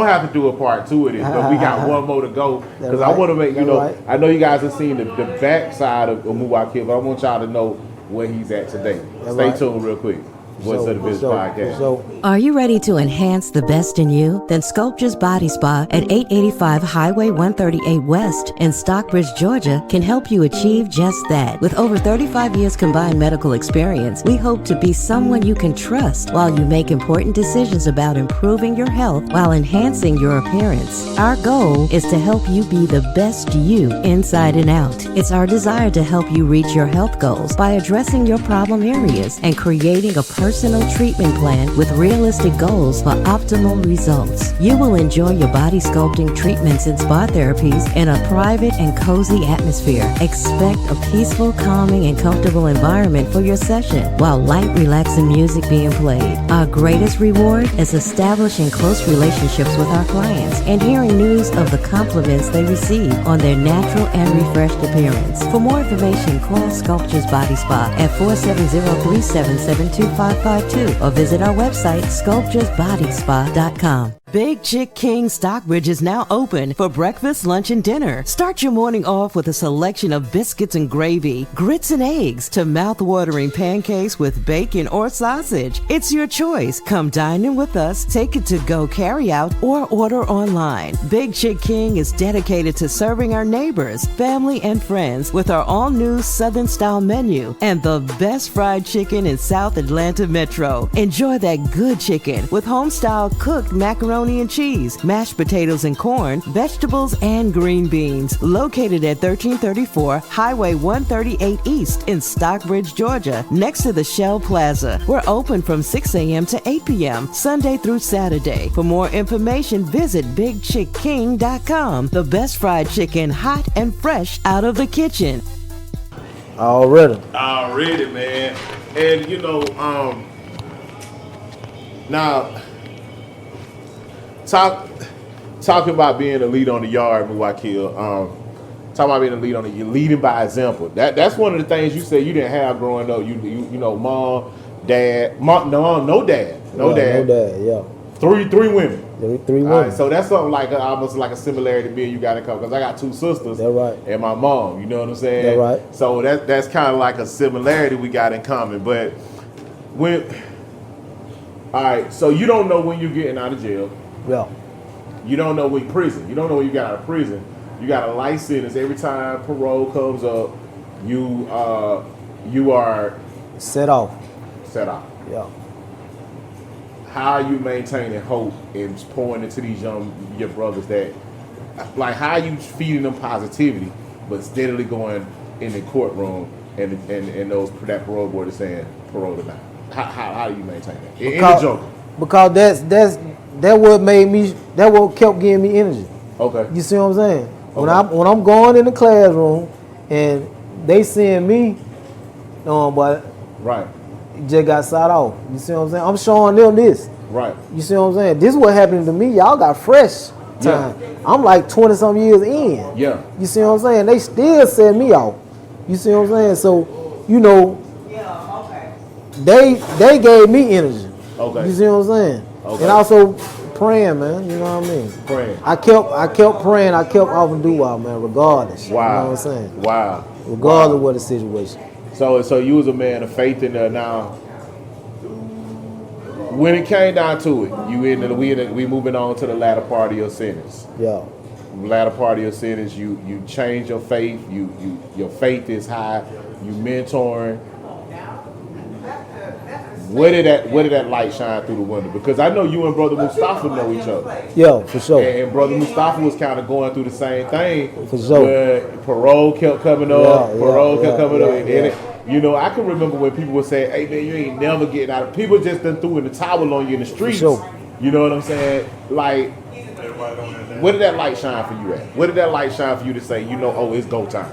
have to do a part 2 of this, but we got one more to go because I want to make I know you guys have seen the back side of Muwakkil, but I want y'all to know where he's at today. Stay tuned real quick. Voice of the Biz podcast. Are you ready to enhance the best in you? Then Sculpture's Body Spa at 885 Highway 138 West in Stockbridge, Georgia can help you achieve just that. With over 35 years combined medical experience, we hope to be someone you can trust while you make important decisions about improving your health while enhancing your appearance. Our goal is to help you be the best you inside and out. It's our desire to help you reach your health goals by addressing your problem areas and creating a personal treatment plan with realistic goals for optimal results. You will enjoy your body sculpting treatments and spa therapies in a private and cozy atmosphere. Expect a peaceful, calming, and comfortable environment for your session while light, relaxing music being played. Our greatest reward is establishing close relationships with our clients and hearing news of the compliments they receive on their natural and refreshed appearance. For more information, call Sculpture's Body Spa at 470-377-2552 or visit our website, sculpturesbodyspa.com. Big Chick King Stockbridge is now open for breakfast, lunch, and dinner. Start your morning off with a selection of biscuits and gravy, grits and eggs, to mouth-watering pancakes with bacon or sausage. It's your choice. Come dine in with us, take it to go carry out, or order online. Big Chick King is dedicated to serving our neighbors, family, and friends with our all-new Southern-style menu and the best fried chicken in South Atlanta Metro. Enjoy that good chicken with home-style cooked macaroni and cheese, mashed potatoes and corn, vegetables, and green beans. Located at 1334 Highway 138 East in Stockbridge, Georgia, next to the Shell Plaza. We're open from 6 a.m. to 8 p.m., Sunday through Saturday. For more information, visit BigChickKing.com. The best fried chicken, hot and fresh out of the kitchen. Already, man. And you know, now talking about being a lead on the yard, Muwakkil. Talking about being a lead on you're leading by example. That's one of the things you said you didn't have growing up. You know, no dad. Yeah. Three women. Three women. All right, so that's something like almost like a similarity to me and you got in common because I got two sisters. That's right. And my mom. You know what I'm saying? That's right. So that's kind of like a similarity we got in common. But all right, so you don't know when you're getting out of jail. Yeah. You don't know when prison. You don't know when you got out of prison. You got a life sentence. Every time parole comes up, you are set off. Yeah. How are you maintaining hope and pouring into these your brothers that, like, how are you feeding them positivity, but steadily going in the courtroom and that parole board is saying parole denied? How do you maintain that? In the joke. Because that what made me. That what kept giving me energy. Okay. You see what I'm saying? Okay. When I'm going in the classroom and they seeing me, but right. just got side off. You see what I'm saying? I'm showing them this. Right. You see what I'm saying? This is what happened to me. Y'all got fresh time. I'm like 20-something years in. Yeah. You see what I'm saying? They still set me off. You see what I'm saying? So, you know, they gave me energy. Okay. You see what I'm saying? Okay. And also praying, man. You know what I mean? Praying. I kept praying. I kept offering doo-wah, man, regardless. Wow. You know what I'm saying? Wow. Regardless of what the situation. So you was a man of faith in there. Now, when it came down to it, we moving on to the latter part of your sentence. Yeah. Latter part of your sentence, you change your faith. Your faith is high. You mentoring. Where did that light shine through the window? Because I know you and Brother Mustafa know each other. Yeah, for sure. And Brother Mustafa was kind of going through the same thing. For sure. Where parole kept coming up. Parole kept coming up. And then you know, I can remember when people would say, hey man, you ain't never getting out of people just done threw in the towel on you in the streets. Sure. You know what I'm saying? Like, where did that light shine for you at? Where did that light shine for you to say, you know, oh, it's go time?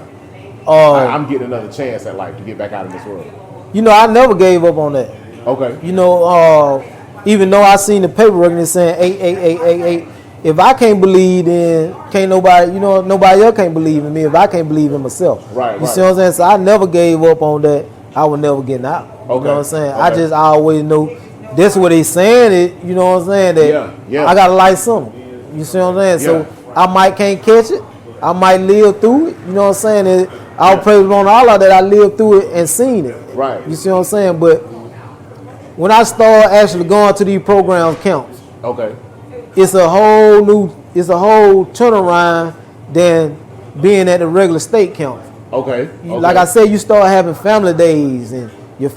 I'm getting another chance at life to get back out of this world. You know, I never gave up on that. Okay. You know, even though I seen the paperwork and it's saying 8, if I can't believe, then can't nobody, you know, nobody else can't believe in me if I can't believe in myself. Right. You see what I'm saying? So I never gave up on that. I would never get out. You know what I'm saying? Okay. I always know this what they saying it, you know what I'm saying? That I gotta like something. You see what I'm saying? So I might can't catch it. I might live through it. You know what I'm saying? I'll praise on Allah that I lived through it and seen it. Right. You see what I'm saying? But when I start actually going to these programs camps, okay, it's a whole turnaround than being at the regular state camp. Okay. Like I said, you start having family days and your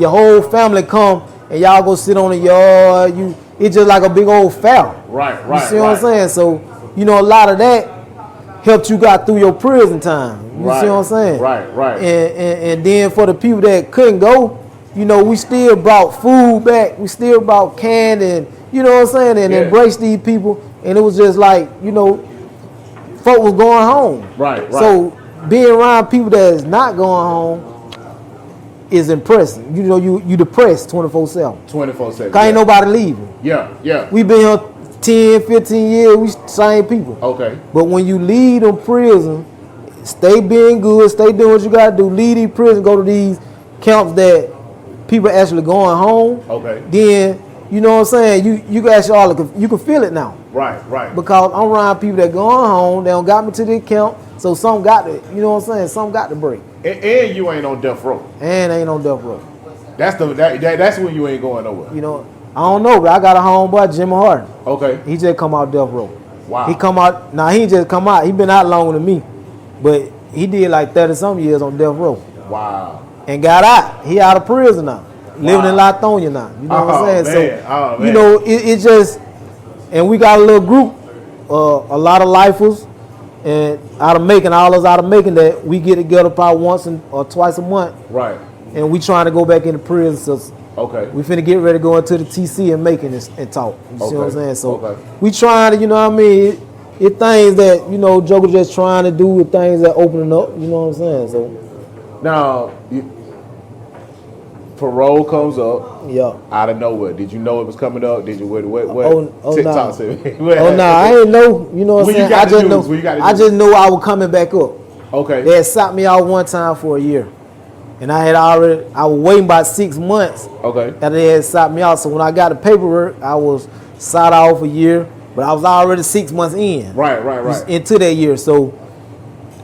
whole family come and y'all go sit on the yard. It's just like a big old fair. Right. You see what I'm saying? So, you know, a lot of that helped you got through your prison time. You see what I'm saying? Right. And then for the people that couldn't go, you know, we still brought food back. We still brought candy and, you know what I'm saying, and embraced these people. And it was just like, you know, folk was going home. Right. So being around people that is not going home is impressive. You know, you depressed 24/7. 24/7. Cause ain't nobody leaving. Yeah. We been here 10, 15 years, we same people. Okay. But when you leave them prison, stay being good, stay doing what you gotta do, leave these prisons, go to these camps that people actually going home. Okay. Then, you know what I'm saying, you can actually you can feel it now. Right. Because I'm around people that going home, they don't got me to this camp, so some got to, you know what I'm saying, some got to break. And you ain't on death row. And ain't on death row. That's when you ain't going nowhere. You know, I don't know, but I got a homeboy, Jimmy Harden. Okay. He just come out death row. Wow. He come out, he just come out, he been out longer than me, but he did like 30-something years on death row. Wow. And got out. He out of prison now. Living in Lithonia now. You know what I'm saying? So, you know, it just, and we got a little group, a lot of lifers, and out of Macon, all us out of Macon that we get together probably once or twice a month. Right. And we trying to go back into prison. So okay. We finna get ready to go into the TC and Macon and talk. You see what I'm saying? So we trying to, you know what I mean? It things that, you know, Joker just trying to do with things that opening up. You know what I'm saying? So now, parole comes up. Yeah. Out of nowhere. Did you know it was coming up? Did you what TikTok said? I ain't know. You know what I'm saying? I just know I was coming back up. Okay. They had stopped me out one time for a year. And I was waiting about 6 months. Okay. After they had stopped me out. So when I got the paperwork, I was sought out for a year. But I was already 6 months in. Right. Into that year. So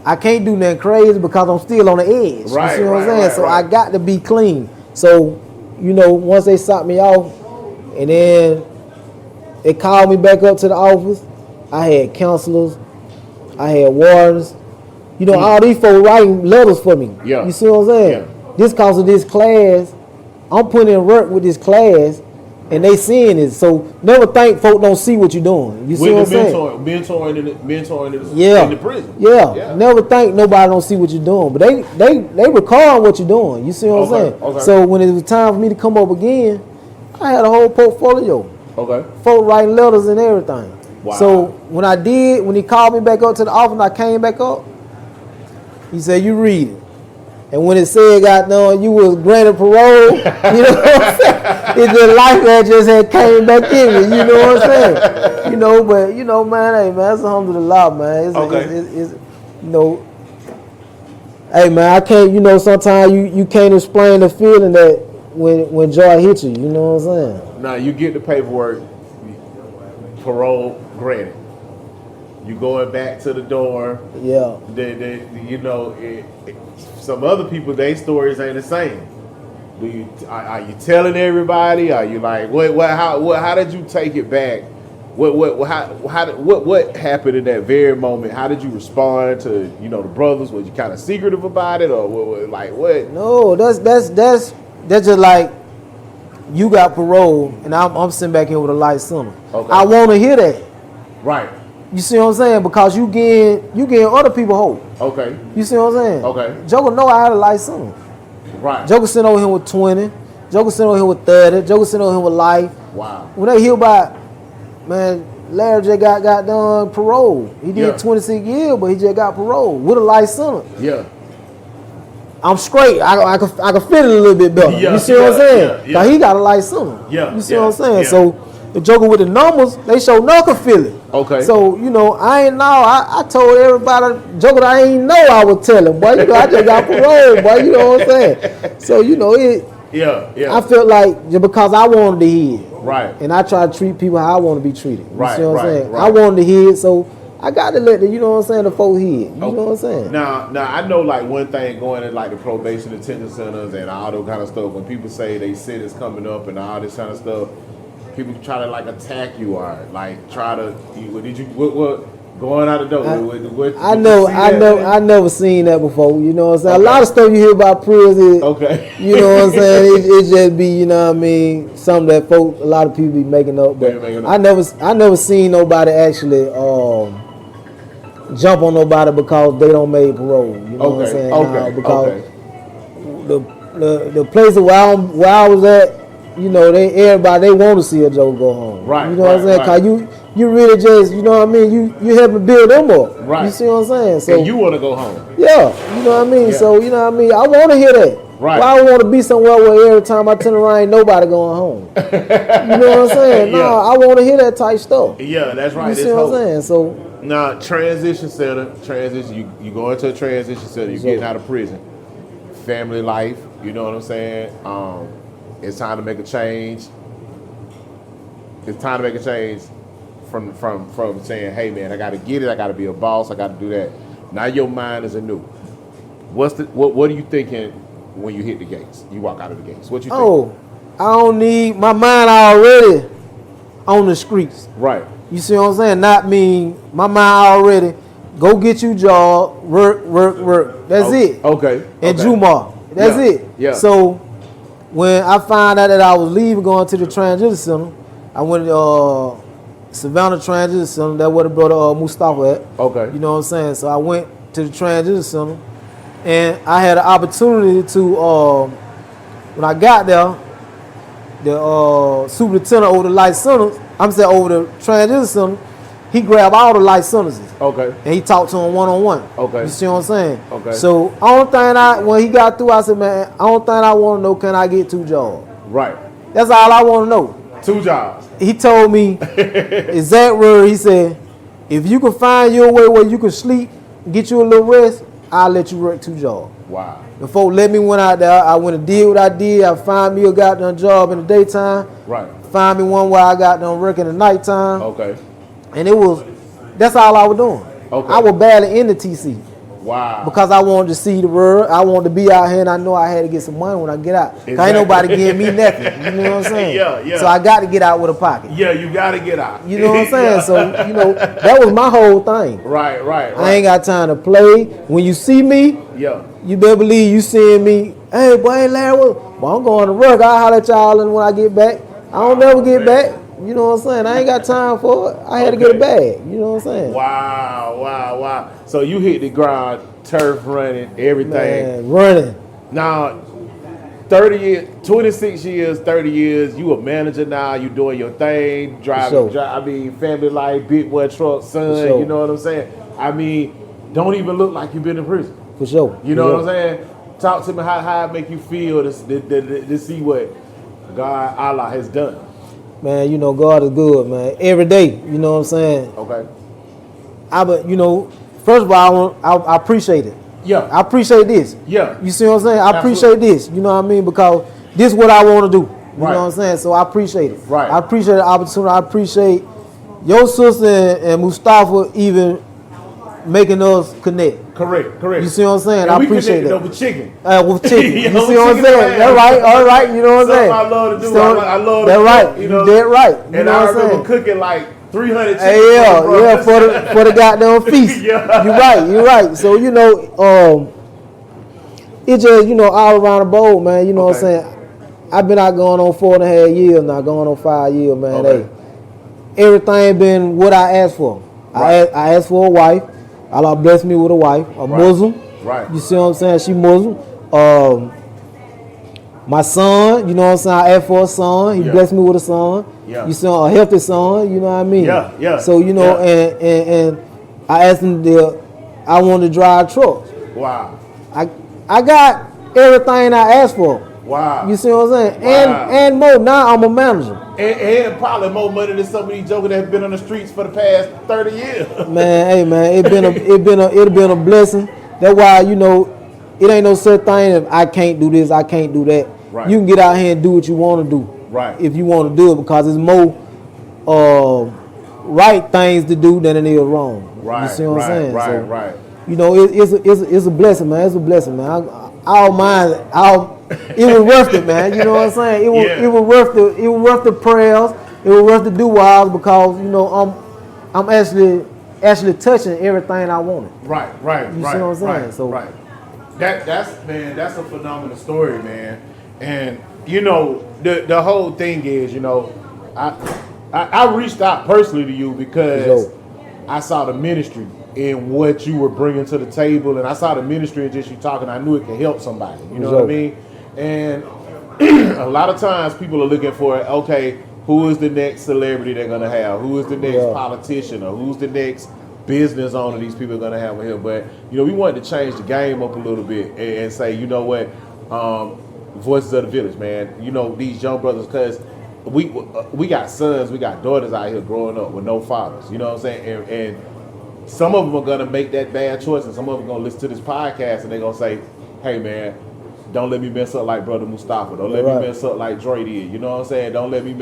I can't do nothing crazy because I'm still on the edge. Right. You see what I'm saying? So I got to be clean. So, you know, once they stopped me off, and then they called me back up to the office, I had counselors, I had wardens, you know, all these folks writing letters for me. Yeah. You see what I'm saying? Yeah. This cause of this class, I'm putting in work with this class, and they seeing it. So never think folk don't see what you're doing. You see what I'm saying? Mentoring in the prison. Yeah. Never think nobody don't see what you're doing. But they record what you're doing. You see what I'm saying? Okay. So when it was time for me to come up again, I had a whole portfolio. Okay. Folk writing letters and everything. Wow. So when he called me back up to the office and I came back up, he said, you read it. And when it said got done, you was granted parole. You know what I'm saying? It's just life that just had came back in me. You know what I'm saying? You know, but you know, man, hey man, it's alhamdulillah, man. It's you know, hey man, I can't. You know, sometimes you can't explain the feeling that when joy hits you. You know what I'm saying? Now you get the paperwork, parole granted. You going back to the door. Yeah. You know, some other people, their stories ain't the same. Are you telling everybody? Are you like, how did you take it back? What happened in that very moment? How did you respond to, you know, the brothers? Was you kind of secretive about it, or what? No, that's just like you got parole, and I'm sitting back here with a light summer. Okay. I want to hear that. Right. You see what I'm saying? Because you getting other people hope. Okay. You see what I'm saying? Okay. Joker know I had a light summer. Right. Joker sitting over here with 20. Joker sitting over here with 30. Joker sitting over here with life. Wow. When they hear about, man, Larry just got done parole. He did 26 years, but he just got parole with a light sentence. Yeah. I'm straight. I can fit it a little bit better. Yeah, you see what I'm saying? Yeah. Cause he got a light sentence. Yeah. You see what I'm saying? Yeah. So the Joker with the numbers, they show no can feel it. Okay. So, you know, I told everybody, Joker, I ain't know I would tell him, boy, you know, I just got parole, boy, you know what I'm saying? So, you know, Yeah. I felt like just because I wanted to hear it. Right. And I try to treat people how I want to be treated. You Right, see what I'm saying? right. I wanted to hear it, so I got to let the, you know what I'm saying, the folks hear it. You know what I'm saying? Now I know like one thing going in like the probation detention centers and all that kind of stuff, when people say they sentence coming up and all this kind of stuff, people try to like attack you or like try to, what going out the door? I never seen that before. You know what I'm saying? Okay. A lot of stuff you hear about prison. Okay. You know what I'm saying? It just be, you know what I mean, something that a lot of people be making up. But I never seen nobody actually jump on nobody because they don't make parole. You know what I'm saying? Okay. Because the place where I was at, you know, everybody want to see a Joe go home. Right. You know what I'm saying? Cause you really just, you know what I mean? You helping build them up. Right. You see what I'm saying? So and you want to go home. Yeah. You know what I mean? Yeah. So, you know what I mean? I want to hear that. Right. Well, I don't want to be somewhere where every time I turn around, ain't nobody going home. You know what I'm saying? No, I want to hear that type stuff. Yeah, that's right. You see what I'm saying? So now, transition center, you go into a transition center, you're getting out of prison. Family life, you know what I'm saying? It's time to make a change. It's time to make a change from saying, hey man, I gotta get it, I gotta be a boss, I gotta do that. Now your mind is anew. What are you thinking when you hit the gates? You walk out of the gates. What you think? Oh, I don't need my mind already on the streets. Right. You see what I'm saying? Not me, my mind already. Go get you job, work. That's it. Okay. And Jumar. That's it. Yeah. So when I found out that I was leaving, going to the transition center, I went to Savannah Transition Center. That's where the brother Mustafa at. Okay. You know what I'm saying? So I went to the transition center, and I had an opportunity to, when I got there, the superintendent over the light centers, over the transition center, he grabbed all the light sentences. Okay. And he talked to him one-on-one. Okay. You see what I'm saying? Okay. So when he got through, I said, man, only thing I want to know, can I get 2 jobs? Right. That's all I want to know. 2 jobs. He told me exact word. He said, if you can find your way where you can sleep, get you a little rest, I'll let you work 2 jobs. Wow. The folk let me went out there. I went and did what I did. I found me a goddamn job in the daytime. Right. Find me one where I got done working in the nighttime. Okay. And that's all I was doing. Okay. I was barely in the TC. Wow. Because I wanted to see the world. I wanted to be out here, and I know I had to get some money when I get out. Exactly. Ain't nobody giving me nothing. You know what I'm saying? Yeah. So I got to get out with a pocket. Yeah, you got to get out. You know what I'm saying? So, you know, that was my whole thing. Right. I ain't got time to play. When you see me, you better believe you seeing me. Hey, boy, Larry, well, I'm going to work. I'll holler at y'all when I get back. I don't never get back. You know what I'm saying? I ain't got time for it. I had to get a bag. You know what I'm saying? Wow. So you hit the ground, turf running, everything. Man, running. Now, 26 years, 30 years, you a manager now, you doing your thing, driving, family life, big boy truck, son, sure. You know what I'm saying? I mean, don't even look like you've been in prison. For sure. You know what I'm saying? Talk to me how it make you feel to see what God, Allah has done. Man, you know, God is good, man. Every day, you know what I'm saying? Okay. You know, first of all, I appreciate it. Yeah. I appreciate this. Yeah. You see what I'm saying? I appreciate this. You know what I mean? Because this is what I want to do. You know what I'm saying? So I appreciate it. Right. I appreciate the opportunity. I appreciate your sister and Mustafa even making us connect. Correct. You see what I'm saying? And I we appreciate connected that. With chicken. With chicken. Yeah, You see what I'm saying? That's right. All right. You know what I'm saying? I love to do. So, I love to that's cook, right. you know? You dead right. You And know I what I'm saying? remember cooking like 300 chicken. Yeah, for the goddamn feast. Yeah. You're right. So, you know, it just, you know, all around the bowl, man. You know what I'm saying? I've been out going on 4.5 years now, going on 5 years, man. Okay. Hey, everything been what I asked for. Right. I asked for a wife. Allah blessed me with a wife, a Muslim. Right. You see what I'm saying? She Muslim. My son, you know what I'm saying? I asked for a son. He blessed me with a son. Yeah. You see, a healthy son. You know what I mean? Yeah. So you know, and I asked him I wanted to drive trucks. Wow. I got everything I asked for. Wow. You see what I'm saying? Wow. And more. Now I'm a manager. And probably more money than some of these jokers that have been on the streets for the past 30 years. Man, hey man, it'd been a blessing. That's why, you know, it ain't no such thing if I can't do this, I can't do that. Right. You can get out here and do what you want to do. Right. If you want to do it, because it's more right things to do than it is wrong. Right. You see what I'm saying? Right. You know, it's a blessing, man. It's a blessing, man. It was worth it, man. You know what I'm saying? It was worth the prayers. It was worth the do-whiles, because, you know, I'm actually touching everything I wanted. Right. You see what I'm saying? Right. That's a phenomenal story, man. And you know, the whole thing is, you know, I reached out personally to you because I saw the ministry in what you were bringing to the table, and I saw the ministry in just you talking. I knew it could help somebody. You know what I mean? And a lot of times people are looking for, okay, who is the next celebrity they're gonna have? Who is the next politician, or who's the next business owner these people are gonna have with him? But you know, we wanted to change the game up a little bit and say, you know what, voices of the village, man. You know, these young brothers, because we got sons, we got daughters out here growing up with no fathers. You know what I'm saying? And some of them are gonna make that bad choice, and some of them are gonna listen to this podcast and they're gonna say, hey man, don't let me mess up like Brother Mustafa. Don't let me mess up like Dre did. You know what I'm saying? Don't let me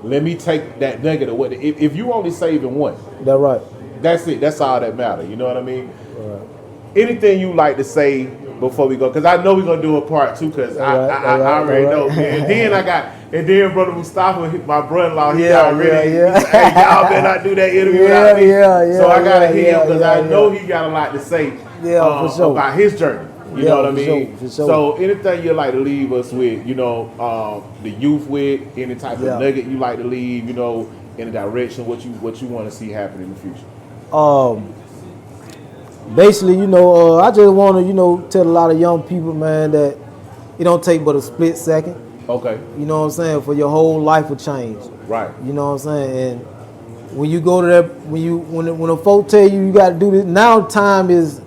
let me take that nugget of what. If you only saving one, That's right. That's it. That's all that matters. You know what I mean? Right. Anything you like to say before we go? Because I know we're gonna do a part 2. Because I already know. And then Brother Mustafa, my brother-in-law, he already. He said, hey, y'all better not do that interview without me. So I gotta hit him because I know he got a lot to say for sure. about his journey. You know what I mean? For sure. So anything you like to leave us with, you know, the youth with, any type of nugget you like to leave, you know, in a direction, what you want to see happen in the future? Basically, you know, I just want to, you know, tell a lot of young people, man, that it don't take but a split second. Okay. You know what I'm saying? For your whole life will change. Right. You know what I'm saying? And when you go to that, when a folk tell you got to do this, now time is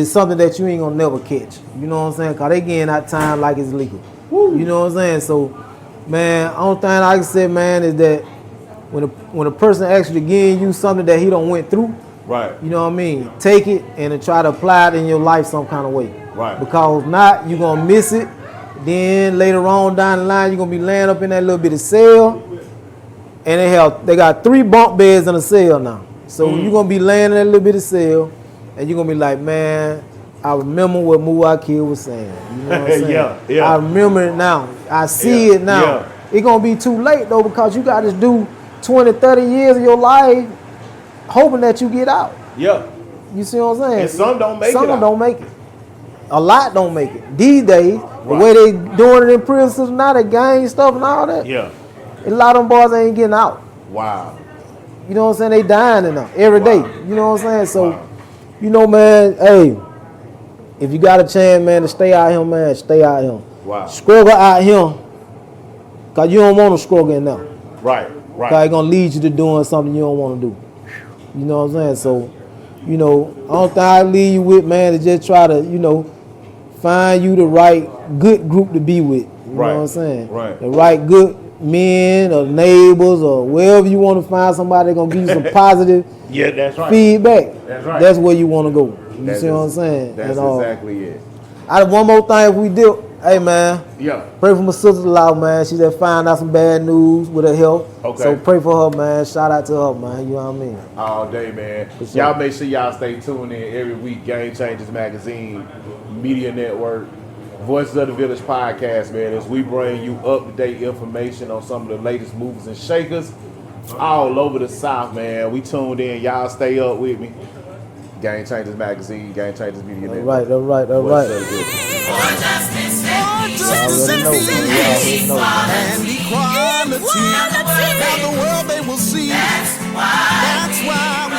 something that you ain't gonna never catch. You know what I'm saying? Cause they getting that time like it's legal. Woo. You know what I'm saying? So, man, only thing I can say, man, is that when a person actually getting you something that he don't went through, right? You know what I mean? Take it and then try to apply it in your life some kind of way. Right. Because not, you're gonna miss it. Then later on down the line, you're gonna be laying up in that little bit of cell, and they got 3 bunk beds in a cell now. So you're gonna be laying in that little bit of cell, and you're gonna be like, man, I remember what Muwakkil was saying. You know what I'm saying? Yeah. I remember it now. I see it now. Yeah. It's gonna be too late though, because you gotta do 20, 30 years of your life hoping that you get out. Yeah. You see what I'm saying? And some don't make it. Some out. don't make it. A lot don't make it. These days, the way they doing it in prison system now, the gang stuff and all that. Yeah. A lot of them boys ain't getting out. Wow. You know what I'm saying? They dying in them every day. You know what I'm saying? So, you know, man, hey, if you got a chance, man, to stay out here, man, stay out here. Wow. Struggle out here, because you don't want to struggle in there. Right. Because it's going to lead you to doing something you don't want to do. You know what I'm saying? So, you know, only thing I leave you with, man, is just try to, you know, find you the right good group to be with. You know what I'm saying? Right. The right good men or neighbors or wherever you want to find somebody gonna give you some positive that's right. feedback. That's right. That's where you want to go. You see what I'm saying? That's and, exactly it. One more thing if we do. Hey man, pray for my sister-in-law, man. She just found out some bad news with her health. Okay. So pray for her, man. Shout out to her, man. You know what I mean? All day, man. Sure. Y'all make sure y'all stay tuned in every week. Game Changers Magazine, Media Network, Voices of the Village podcast, man. As we bring you up-to-date information on some of the latest movers and shakers all over the South, man. We tuned in. Y'all stay up with me. Game Changers Magazine, Game Changers Media Network. All right. And equality. Now the world they will see. That's why